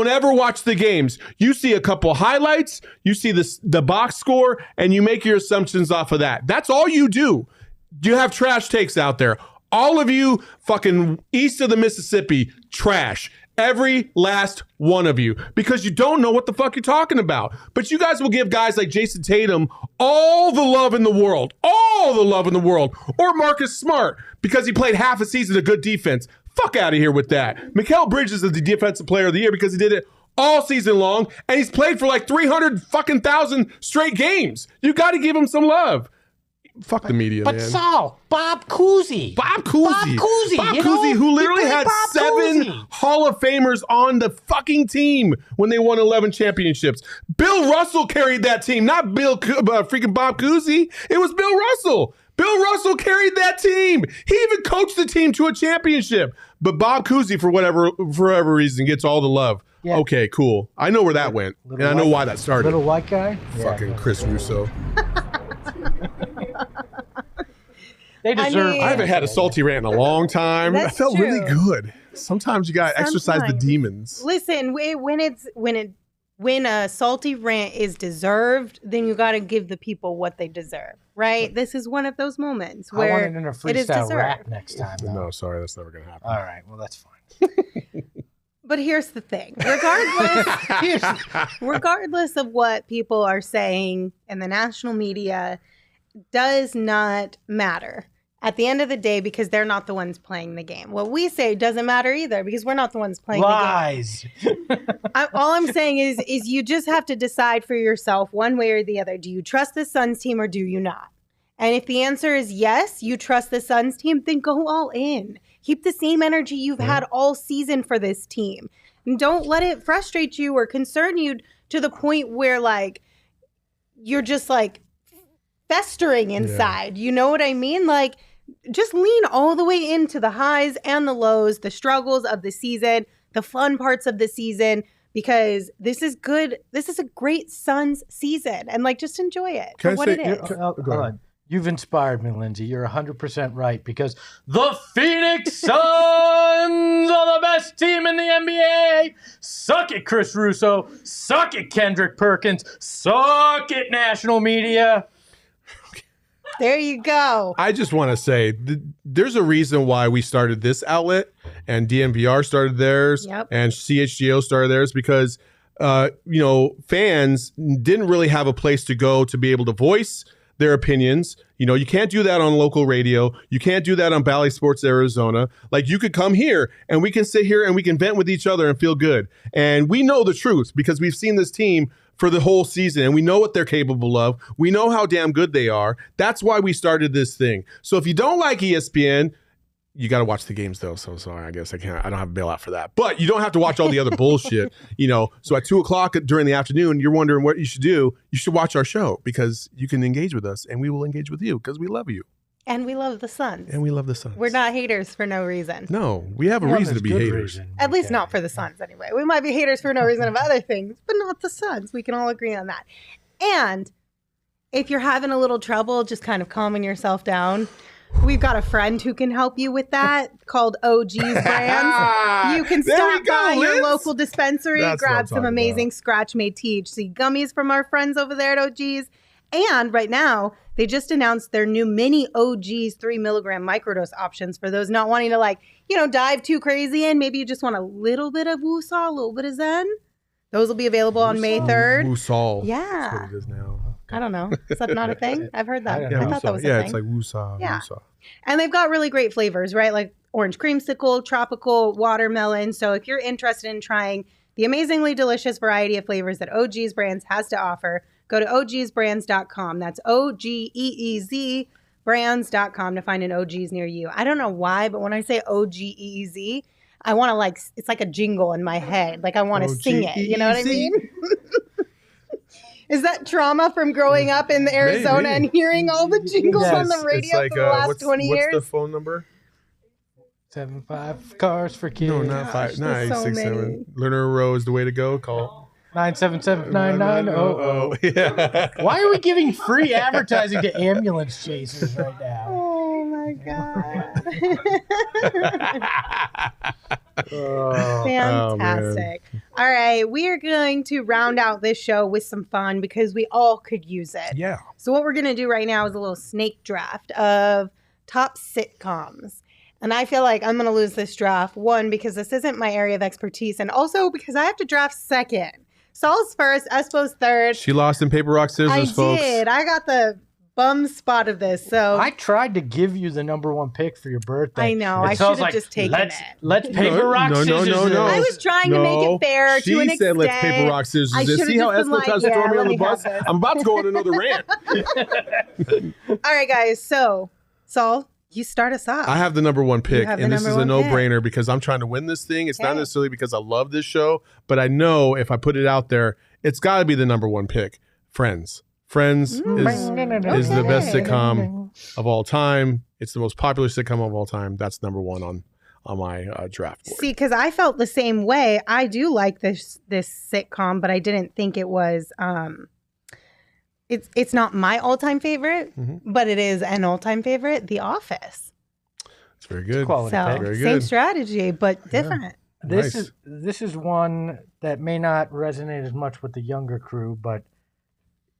S4: ever watch the games. You see a couple highlights, you see the box score, and you make your assumptions off of that. That's all you do. You have trash takes out there. All of you fucking east of the Mississippi, trash. Every last one of you, because you don't know what the fuck you're talking about. But you guys will give guys like Jason Tatum all the love in the world, or Marcus Smart because he played half a season of good defense. Fuck out of here with that. Mikal Bridges is the defensive player of the year because he did it all season long, and he's played for like 300,000 straight games. You got to give him some love. Fuck the media,
S2: but
S4: man.
S2: But Saul, Bob Cousy,
S4: who literally had 7 Hall of Famers on the fucking team when they won 11 championships. Bill Russell carried that team, not freaking Bob Cousy. It was Bill Russell. Bill Russell carried that team. He even coached the team to a championship. But Bob Cousy, for whatever reason, gets all the love. Yeah. Okay, cool. I know where that went, and I know why that started.
S2: Little white guy?
S4: Fucking Chris Russo.
S2: They deserve.
S4: I haven't had a salty rant in a long time.
S1: That's
S4: I felt
S1: true.
S4: really good. Sometimes you got to exercise the demons.
S1: Listen, when a salty rant is deserved, then you got to give the people what they deserve, right? This is one of those moments where
S2: I want it in a freestyle rap next time. Though.
S4: No, sorry, that's never going to happen.
S2: All right, well, that's fine.
S1: But here's the thing. Regardless of what people are saying in the national media, does not matter at the end of the day because they're not the ones playing the game. What we say doesn't matter either because we're not the ones playing
S2: Lies.
S1: the game. All I'm saying is you just have to decide for yourself one way or the other. Do you trust the Suns team or do you not? And if the answer is yes, you trust the Suns team, then go all in. Keep the same energy you've had all season for this team. And don't let it frustrate you or concern you to the point where, like, you're just, like, festering inside. You know what I mean? Like, just lean all the way into the highs and the lows, the struggles of the season, the fun parts of the season, because this is good. This is a great Suns season. And, like, just enjoy it for what it is.
S2: Go ahead. You've inspired me, Lindsey. You're 100% right because the Phoenix Suns are the best team in the NBA. Suck it, Chris Russo. Suck it, Kendrick Perkins. Suck it, national media.
S1: There you go.
S4: I just want to say there's a reason why we started this outlet and DNVR started theirs and CHGO started theirs because, fans didn't really have a place to go to be able to voice their opinions. You can't do that on local radio. You can't do that on Bally Sports Arizona. Like, you could come here and we can sit here and we can vent with each other and feel good. And we know the truth because we've seen this team for the whole season and we know what they're capable of. We know how damn good they are. That's why we started this thing. So if you don't like ESPN, you got to watch the games though. So sorry, I guess I don't have a bailout for that, but you don't have to watch all the other bullshit, So at 2:00 during the afternoon, you're wondering what you should do. You should watch our show because you can engage with us and we will engage with you because we love you.
S1: And we love the Suns. We're not haters for no reason.
S4: No, we have a reason to be haters.
S1: At least not for the Suns anyway. We might be haters for no reason of other things, but not the Suns. We can all agree on that. And if you're having a little trouble just kind of calming yourself down, we've got a friend who can help you with that called OG's Brands. You can stop by your local dispensary, grab some amazing scratch-made THC gummies from our friends over there at OG's. And right now, they just announced their new mini OG's 3 milligram microdose options for those not wanting to dive too crazy in. Maybe you just want a little bit of woosah, a little bit of zen. Those will be available on May 3rd.
S4: Woosah.
S1: Yeah.
S4: That's what it is now.
S1: I don't know. Is that not a thing? I've heard that. I thought that was a thing.
S4: Yeah, it's like woosah.
S1: Yeah.
S4: Woosah.
S1: And they've got really great flavors, right? Like orange creamsicle, tropical, watermelon. So if you're interested in trying the amazingly delicious variety of flavors that OG's Brands has to offer, go to ogsbrands.com. That's OGEEZ brands.com to find an OG's near you. I don't know why, but when I say OGEEZ, I want to it's like a jingle in my head. Like I want to sing it. You know what I mean? Is that trauma from growing up in Arizona and hearing all the jingles on the radio for the last 20 years?
S4: What's the phone number?
S2: 75 cars for kids.
S4: No, not 5. 967. Lerner Row is the way to go. Call
S2: 977-9900.
S4: Yeah.
S2: Why are we giving free advertising to ambulance chasers right now?
S1: Oh my God. Fantastic. All right. We are going to round out this show with some fun because we all could use it.
S4: Yeah.
S1: So what we're going to do right now is a little snake draft of top sitcoms. And I feel like I'm going to lose this draft. One, because this isn't my area of expertise. And also because I have to draft second. Saul's first, Espo's third.
S4: She lost in paper, rock, scissors, folks.
S1: I did. I got the bum spot of this. So
S2: I tried to give you the number one pick for your birthday.
S1: I know. I should have just taken it.
S2: Let's paper, rock, scissors.
S4: No.
S1: I was trying to make it fair to an extent.
S4: She said let's paper, rock, scissors. See how Espo tries to throw me on the bus? I'm about to go on another rant.
S1: All right, guys. So, Saul, you start us off.
S4: I have the number one pick, and this is a no-brainer because I'm trying to win this thing. It's not necessarily because I love this show, but I know if I put it out there, it's got to be the number one pick. Friends. Friends is the best sitcom of all time. It's the most popular sitcom of all time. That's number one on my draft board.
S1: See, because I felt the same way. I do like this sitcom, but I didn't think it was. It's not my all-time favorite, but it is an all-time favorite. The Office.
S4: It's very good.
S2: Quality
S1: So
S2: pick.
S4: Very
S1: same
S4: good.
S1: strategy, but different.
S2: This is one that may not resonate as much with the younger crew, but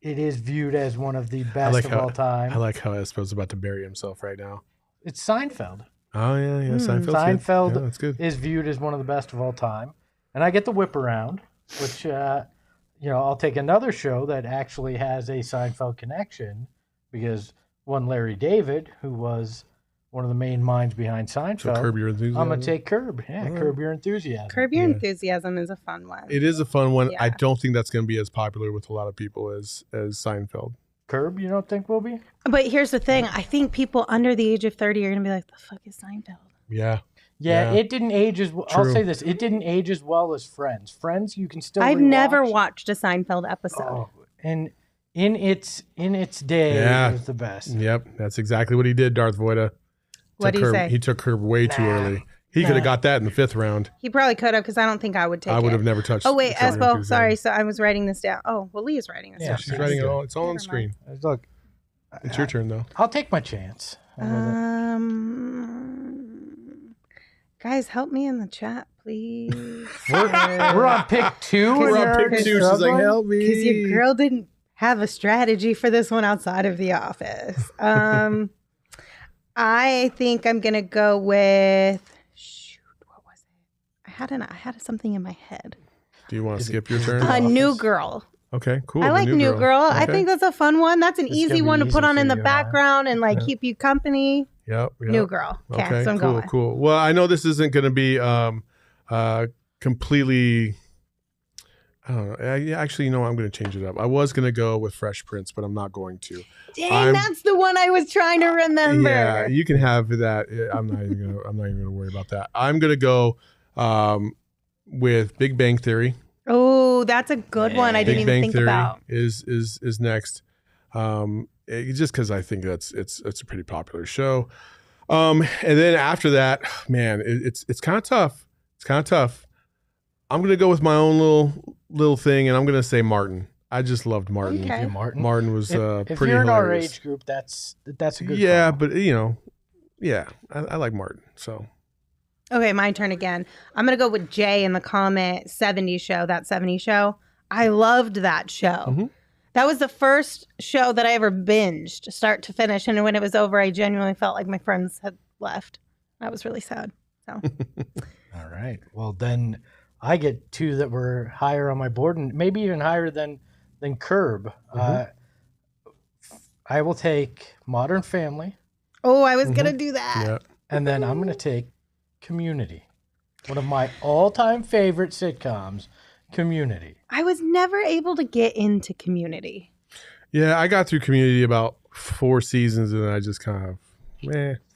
S2: it is viewed as one of the best of all time.
S4: I like how Espo's about to bury himself right now.
S2: It's Seinfeld.
S4: Oh yeah,
S2: Seinfeld
S4: Yeah, that's good.
S2: is viewed as one of the best of all time, and I get the whip around, which I'll take another show that actually has a Seinfeld connection, because one Larry David, who was one of the main minds behind Seinfeld.
S4: So Curb Your Enthusiasm.
S2: I'm gonna take Curb. Yeah,
S4: All right.
S2: Curb Your Enthusiasm.
S1: Curb Your Enthusiasm is a fun one.
S4: It is a fun one.
S1: Yeah.
S4: I don't think that's going to be as popular with a lot of people as Seinfeld.
S2: Curb, you don't think will be?
S1: But here's the thing. I think people under the age of 30 are going to be like, the fuck is Seinfeld?
S4: Yeah.
S2: Yeah, it didn't age as well.
S4: True.
S2: I'll say this. It didn't age as well as Friends. Friends, you can still
S1: I've
S2: rewatch.
S1: never watched a Seinfeld episode.
S2: Oh, and in its day, it was the best.
S4: Yep. That's exactly what he did, Darth Vader.
S1: What do you say?
S4: He took Curb way too early. He could have got that in the 5th round.
S1: He probably could have, because I don't think I would take it.
S4: I would have never touched
S1: Oh, wait,
S4: Curb Your
S1: Espo.
S4: Enthusiasm.
S1: Sorry. So I was writing this down. Oh, well, Leah's writing this
S4: Yeah,
S1: down.
S4: she's writing it all. It's all on the screen.
S2: Look,
S4: It's your turn, though.
S2: I'll take my chance.
S1: Guys, help me in the chat, please.
S2: We're on pick 2.
S4: We're on pick 2. She's like, help me.
S1: Because your girl didn't have a strategy for this one outside of the office. I think I'm gonna go with. Shoot, what was it? I had something in my head.
S4: Do you want to skip your turn?
S1: A New Girl.
S4: Okay, cool.
S1: I
S4: The
S1: like New Girl. I
S4: Okay.
S1: think that's a fun one. That's an
S2: It's
S1: easy
S2: gonna be
S1: one to put
S2: easy
S1: on
S2: for
S1: in the
S2: you, huh?
S1: background and like keep you company.
S4: Yep.
S1: New Girl. Okay, so I'm
S4: cool,
S1: going.
S4: cool. Well, I know this isn't going to be completely. I don't know. Actually, you know what? I'm going to change it up. I was going to go with Fresh Prince, but I'm not going to.
S1: Dang, that's the one I was trying to remember.
S4: Yeah, you can have that. I'm not even going to worry about that. I'm going to go with Big Bang Theory.
S1: Oh, that's a good one. I didn't
S4: Big
S1: even
S4: Bang
S1: think
S4: Theory
S1: about.
S4: is next. Just because I think it's a pretty popular show. And then after that, man, it's kind of tough. It's kind of tough. I'm gonna go with my own little thing, and I'm gonna say Martin. I just loved Martin.
S1: Okay.
S2: Martin.
S4: Martin was
S2: If
S4: pretty
S2: you're in our
S4: hilarious.
S2: age group, that's a good.
S4: Yeah,
S2: call.
S4: but I like Martin. So
S1: Okay, my turn again. I'm going to go with Jay in the comment 70s show, that 70s show. I loved that show.
S4: Mm-hmm.
S1: That was the first show that I ever binged, start to finish. And when it was over, I genuinely felt like my friends had left. That was really sad. So
S2: All right. Well, then I get 2 that were higher on my board, and maybe even higher than Curb. I will take Modern Family.
S1: Oh, I was going to do that.
S4: yeah,
S2: And then I'm going to take Community. One of my all-time favorite sitcoms, Community.
S1: I was never able to get into Community.
S4: I got through Community about 4 seasons, and I just kind of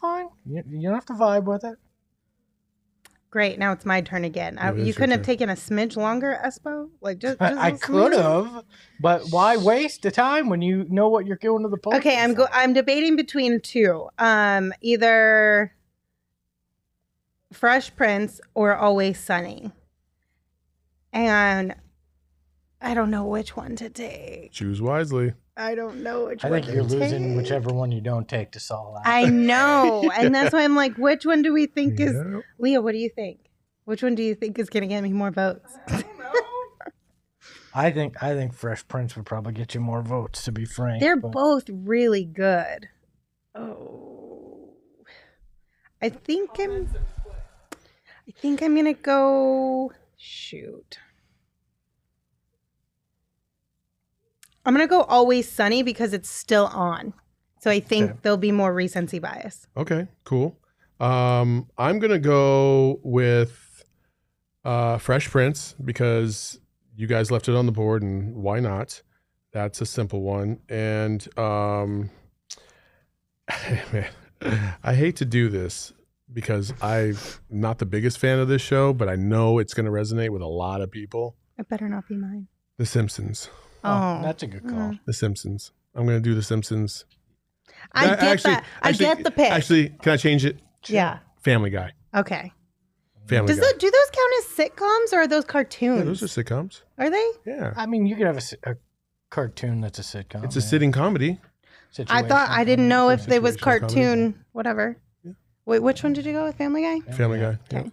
S2: Fine. You don't have to vibe with it.
S1: Great. Now it's my turn again.
S4: It is
S1: You
S4: your
S1: couldn't have
S4: turn.
S1: taken a smidge longer, Espo? Like just
S2: I
S1: a
S2: could
S1: smidge?
S2: have, but why waste the time when you know what you're going to the post?
S1: Okay, I'm debating between 2. Either Fresh Prince or Always Sunny. And I don't know which one to take.
S4: choose wisely.
S1: I don't know which
S2: I
S1: one
S2: think you're
S1: to
S2: losing
S1: take.
S2: whichever one you don't take to Saul.
S1: I know. And that's why I'm like, which one do we think is...
S4: Yeah.
S1: Leah, what do you think? Which one do you think is going to get me more votes?
S2: I think Fresh Prince would probably get you more votes, to be frank.
S1: They're
S2: but
S1: both really good. Oh. I think I'm going to go... Shoot. I'm going to go Always Sunny because it's still on. So I think there'll be more recency bias.
S4: Okay, cool. I'm gonna go with Fresh Prince because you guys left it on the board, and why not? That's a simple one. And man, I hate to do this because I'm not the biggest fan of this show, but I know it's gonna resonate with a lot of people.
S1: It better not be mine.
S4: The Simpsons.
S1: Oh,
S2: that's a good call.
S4: The Simpsons. I'm gonna do The Simpsons.
S1: I get that. I get the pick.
S4: Actually, can I change it?
S1: Yeah.
S4: Family Guy.
S1: Okay.
S4: Family
S1: Do
S4: Guy.
S1: those count as sitcoms or are those cartoons?
S4: Yeah, those are sitcoms.
S1: Are they?
S4: Yeah.
S2: I mean, you could have a cartoon that's a sitcom.
S4: It's a sitting comedy.
S1: I thought I didn't know if there was
S4: Situational comedy.
S1: cartoon, whatever. Wait, which one did you go with? Family Guy?
S4: Family Guy.
S1: Okay.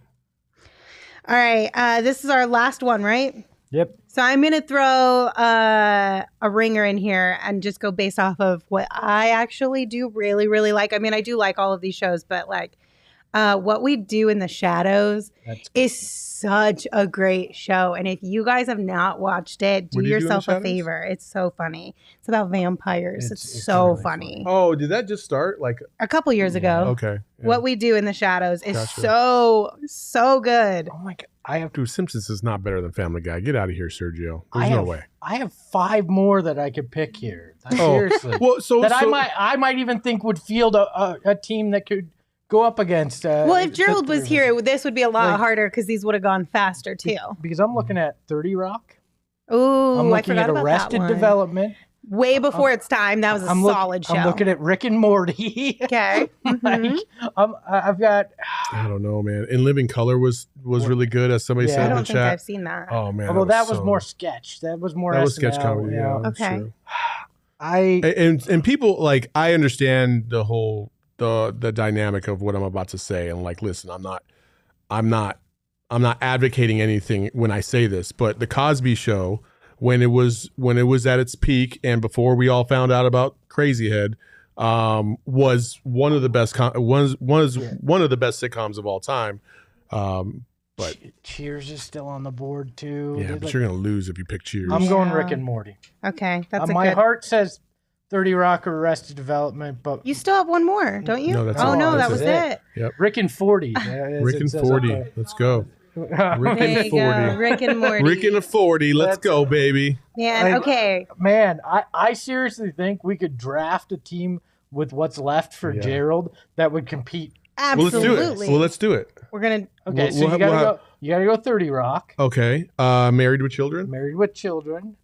S1: All right. This is our last one, right?
S2: Yep.
S1: So I'm going to throw a ringer in here and just go based off of what I actually do really, really like. I mean, I do like all of these shows, but like What We Do in the Shadows is such a great show. And if you guys have not watched it, do yourself a favor. It's so funny. It's about vampires. It's so really funny.
S4: Oh, did that just start? Like
S1: a couple years ago.
S4: Okay. Yeah.
S1: What We Do in the Shadows is so good.
S2: Oh my God.
S4: Dude, Simpsons is not better than Family Guy. Get out of here, Sergio. There's no way.
S2: I have 5 more that I could pick here. Seriously.
S4: Well,
S2: I might even think would field a team that could go up against.
S1: Well, if Gerald was here, this would be a lot harder because these would have gone faster too.
S2: Because I'm looking at 30 Rock.
S1: Ooh,
S2: I'm looking
S1: I
S2: at
S1: forgot about
S2: Arrested
S1: that one.
S2: Development.
S1: Way before its time. That was a solid show.
S2: I'm looking at Rick and Morty.
S1: Okay.
S2: I've got.
S4: I don't know, man. In Living Color was really good, as somebody said in the chat.
S1: I don't think I've seen that.
S4: Oh man.
S2: Although that was more sketch. That was more.
S4: That was sketch comedy. Yeah.
S1: Okay.
S4: And people like, I understand the whole the dynamic of what I'm about to say, and like, listen, I'm not advocating anything when I say this, but the Cosby Show, when it was at its peak and before we all found out about Crazy Head, was one of the best one of the best sitcoms of all time. But
S2: Cheers is still on the board too.
S4: Yeah, but you're gonna lose if you pick Cheers.
S2: I'm going Rick and Morty.
S1: Okay, that's
S2: my heart says 30 Rock or Arrested Development, but
S1: you still have one more, don't you?
S4: No, that's
S1: that was it.
S4: Yep.
S2: Rick and 40.
S4: Rick and 40. Let's go. Rick and 40.
S1: Rick and Morty.
S4: Rick and a 40. Let's go, baby.
S1: Man, okay.
S2: Man, I seriously think we could draft a team with what's left for Gerald that would compete.
S1: Absolutely.
S4: Well, let's do it.
S1: We're gonna.
S2: Okay, so you gotta go 30 Rock.
S4: Okay. Married with Children.
S2: Married with Children.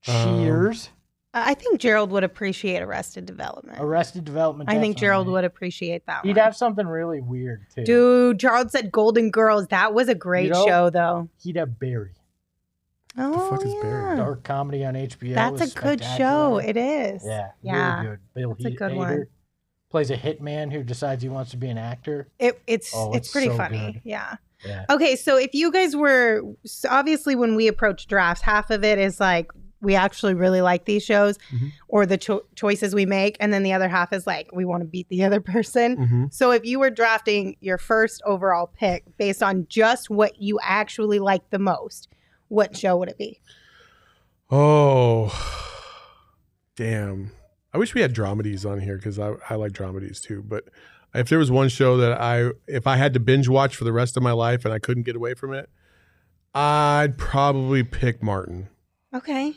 S2: Cheers.
S1: I think Gerald would appreciate Arrested Development.
S2: Arrested Development.
S1: I think Gerald would appreciate that one.
S2: He'd have something really weird too.
S1: Dude, Gerald said Golden Girls. That was a great show, though.
S2: He'd have Barry.
S1: Oh,
S4: what the fuck is Barry?
S2: Dark comedy on HBO.
S1: That's a good show. It is.
S2: Yeah.
S1: Yeah.
S2: Really good. Bill
S1: It's a good one.
S2: Plays a hitman who decides he wants to be an actor.
S1: It's pretty
S2: so
S1: funny.
S2: good.
S1: Yeah.
S2: Yeah.
S1: Okay, so if you guys were obviously when we approach drafts, half of it is like we actually really like these shows or the choices we make, and then the other half is like we want to beat the other person. So if you were drafting your first overall pick based on just what you actually like the most, what show would it be?
S4: Oh, damn. I wish we had dramedies on here because I like dramedies too. But if there was one show that if I had to binge watch for the rest of my life and I couldn't get away from it, I'd probably pick Martin.
S1: Okay.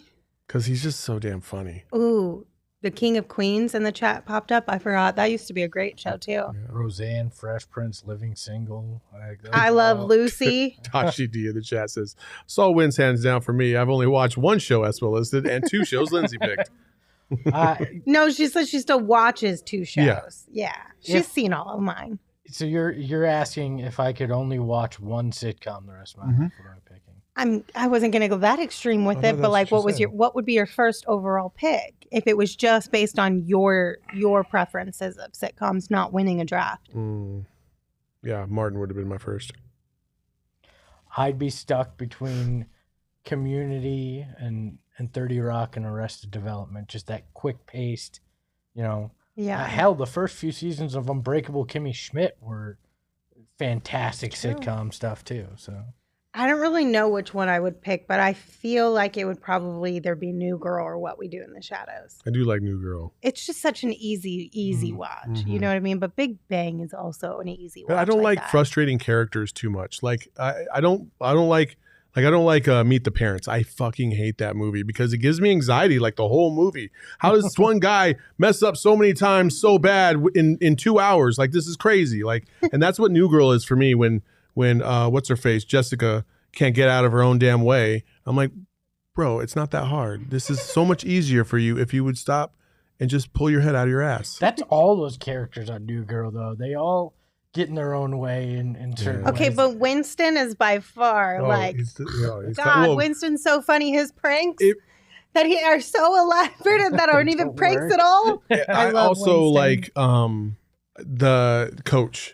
S4: Because he's just so damn funny.
S1: Ooh, the King of Queens in the chat popped up. I forgot. That used to be a great show too.
S2: Yeah. Roseanne, Fresh Prince, Living Single.
S1: I Love Lucy.
S4: Tashi D in the chat says, Saul wins hands down for me. I've only watched one show Espo listed and 2 shows Lindsey picked.
S1: No, she says she still watches 2 shows. Yeah. She's seen all of mine.
S2: So you're asking if I could only watch one sitcom the rest of my life, what am I picking?
S1: I wasn't gonna go that extreme with it, but like what would be your first overall pick if it was just based on your preferences of sitcoms not winning a draft?
S4: Yeah, Martin would have been my first.
S2: I'd be stuck between Community and 30 Rock and Arrested Development. Just that quick paced,
S1: Yeah.
S2: Hell, the first few seasons of Unbreakable Kimmy Schmidt were fantastic sitcom stuff too. So
S1: I don't really know which one I would pick, but I feel like it would probably either be New Girl or What We Do in the Shadows.
S4: I do like New Girl.
S1: It's just such an easy watch. You know what I mean? But Big Bang is also an easy watch.
S4: But I don't like frustrating characters too much. Like I don't like Meet the Parents. I fucking hate that movie because it gives me anxiety like the whole movie. How does this one guy mess up so many times so bad in 2 hours? Like, this is crazy. Like, and that's what New Girl is for me when what's her face, Jessica, can't get out of her own damn way. I'm like, bro, it's not that hard. This is so much easier for you if you would stop and just pull your head out of your ass.
S2: That's all those characters on New Girl, though. They all get in their own way in certain ways.
S1: Okay, but Winston is by far Winston's so funny. His pranks that are so elaborate and that aren't even pranks at all.
S4: I also
S1: Winston.
S4: like the coach.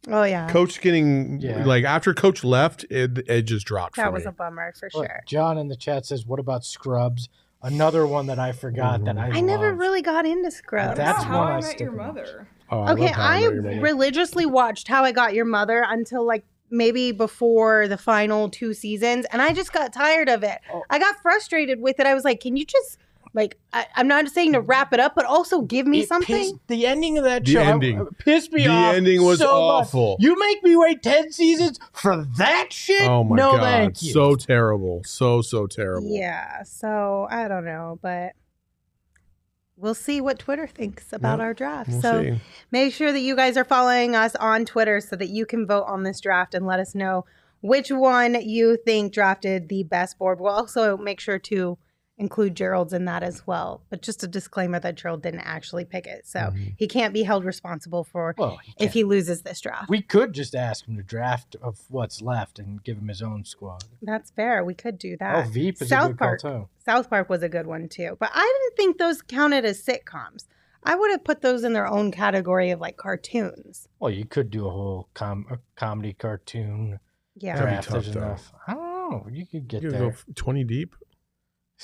S1: Oh yeah.
S4: Coach getting like after Coach left, it just dropped.
S1: That
S4: for
S1: was
S4: me.
S1: a bummer for
S2: Look,
S1: sure.
S2: John in the chat says, "What about Scrubs?" Another one that I forgot that I
S1: never
S2: loved.
S1: really got into Scrubs.
S2: That's
S3: How
S2: one
S3: I
S2: I
S3: Met
S2: stick
S3: Your
S2: with.
S3: Mother.
S4: Oh,
S1: Okay, I religiously watched How I Got Your Mother until like maybe before the final 2 seasons, and I just got tired of it. I got frustrated with it. I was like, can you just like I'm not saying to wrap it up, but also give me something.
S2: The ending of that
S4: The
S2: show
S4: ending.
S2: pissed me
S4: The
S2: off.
S4: ending was
S2: so
S4: awful.
S2: Much. You make me wait 10 seasons for that shit?
S4: Oh my
S2: no,
S4: god,
S2: thank you.
S4: so terrible, so terrible.
S1: Yeah, so I don't know, but we'll see what Twitter thinks about our draft.
S4: We'll
S1: so
S4: see.
S1: make sure that you guys are following us on Twitter so that you can vote on this draft and let us know which one you think drafted the best board. We'll also make sure to include Gerald's in that as well. But just a disclaimer that Gerald didn't actually pick it. So he can't be held responsible for if he loses this draft.
S2: We could just ask him to draft of what's left and give him his own squad.
S1: That's fair. We could do that.
S2: Oh, Veep is a good call, too.
S1: South Park was a good one too. But I didn't think those counted as sitcoms. I would have put those in their own category of like cartoons.
S2: Well, you could do a whole comedy cartoon
S1: Yeah.
S2: draft.
S4: That'd be
S2: There's
S4: tough,
S2: enough. I don't know. You could get
S4: You
S2: there.
S4: go 20 deep.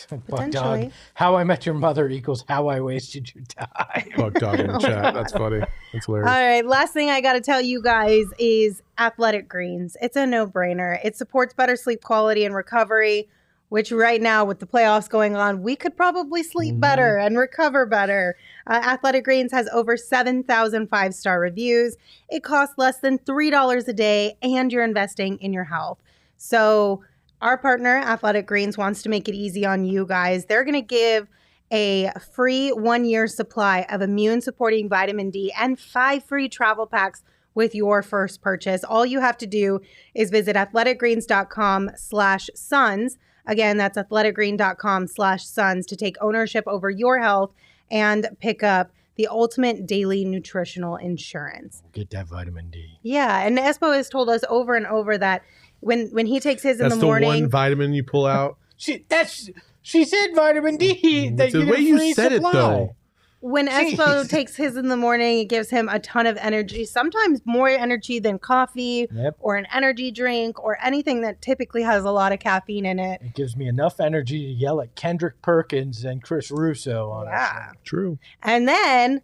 S2: Buck
S1: Potentially.
S2: Dog. How I Met Your Mother equals How I Wasted Your Time.
S4: Buck Dog in the chat. That's funny. That's hilarious.
S1: All right, last thing I got to tell you guys is Athletic Greens. It's a no-brainer. It supports better sleep quality and recovery, which right now with the playoffs going on, we could probably sleep better and recover better. Athletic Greens has over 7,000 5-star reviews. It costs less than $3 a day, and you're investing in your health. So our partner, Athletic Greens, wants to make it easy on you guys. They're going to give a free 1-year supply of immune-supporting vitamin D and 5 free travel packs with your first purchase. All you have to do is visit athleticgreens.com/suns. Again, that's athleticgreen.com/suns to take ownership over your health and pick up the ultimate daily nutritional insurance.
S2: Get that vitamin D.
S1: Yeah, and Espo has told us over and over that when he takes his in the morning.
S4: That's the one vitamin you pull out.
S2: She said vitamin D.
S4: It's the way you said it, though.
S1: When Espo takes his in the morning, it gives him a ton of energy, sometimes more energy than coffee or an energy drink or anything that typically has a lot of caffeine in it.
S2: It gives me enough energy to yell at Kendrick Perkins and Chris Russo on our show.
S4: True.
S1: And then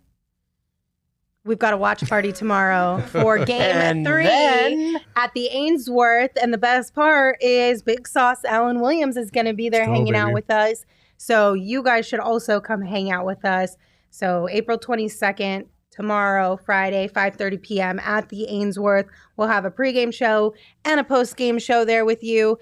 S1: we've got a watch party tomorrow for game 3 at the Ainsworth. And the best part is Big Sauce Alan Williams is going to be there hanging out with us. So you guys should also come hang out with us. So April 22nd, tomorrow, Friday, 5:30 p.m. at the Ainsworth. We'll have a pregame show and a postgame show there with you.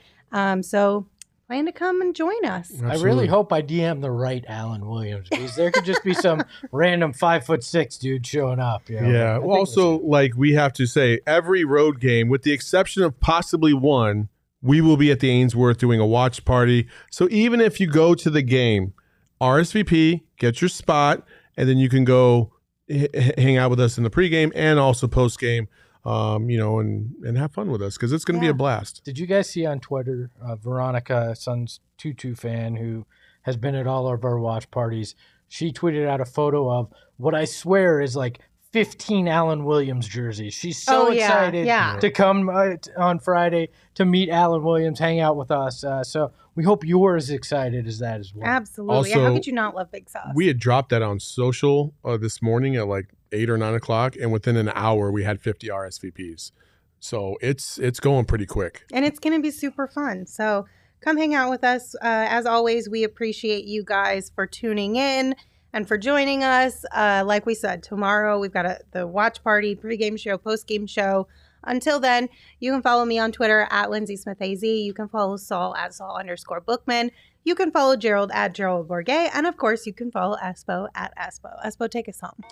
S1: So plan to come and join us.
S2: I really hope I DM the right Alan Williams, because there could just be some random 5'6" dude showing up. You know?
S4: Yeah. Well, also, like we have to say, every road game, with the exception of possibly one, we will be at the Ainsworth doing a watch party. So even if you go to the game, RSVP, get your spot, and then you can go hang out with us in the pregame and also postgame, and have fun with us, because it's going to be a blast.
S2: Did you guys see on Twitter, Veronica, Sun's Tutu fan, who has been at all of our watch parties, she tweeted out a photo of what I swear is like 15 Alan Williams jerseys. She's so excited to come on Friday to meet Alan Williams, hang out with us. So we hope you're as excited as that as well.
S1: Absolutely.
S4: Also,
S1: how could you not love Big Sauce?
S4: We had dropped that on social this morning at like 8 or 9 o'clock, and within an hour we had 50 RSVPs. So it's going pretty quick.
S1: And it's going to be super fun. So come hang out with us. As always, we appreciate you guys for tuning in and for joining us. Like we said, tomorrow we've got the watch party, pregame show, postgame show. Until then, you can follow me on Twitter at Lindsey Smith AZ. You can follow Saul at Saul_Bookman. You can follow Gerald at Gerald Bourget. And of course, you can follow Espo at Espo. Espo, take us home.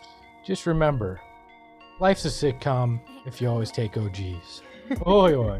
S2: Just remember, life's a sitcom if you always take OGs. Oi, oi.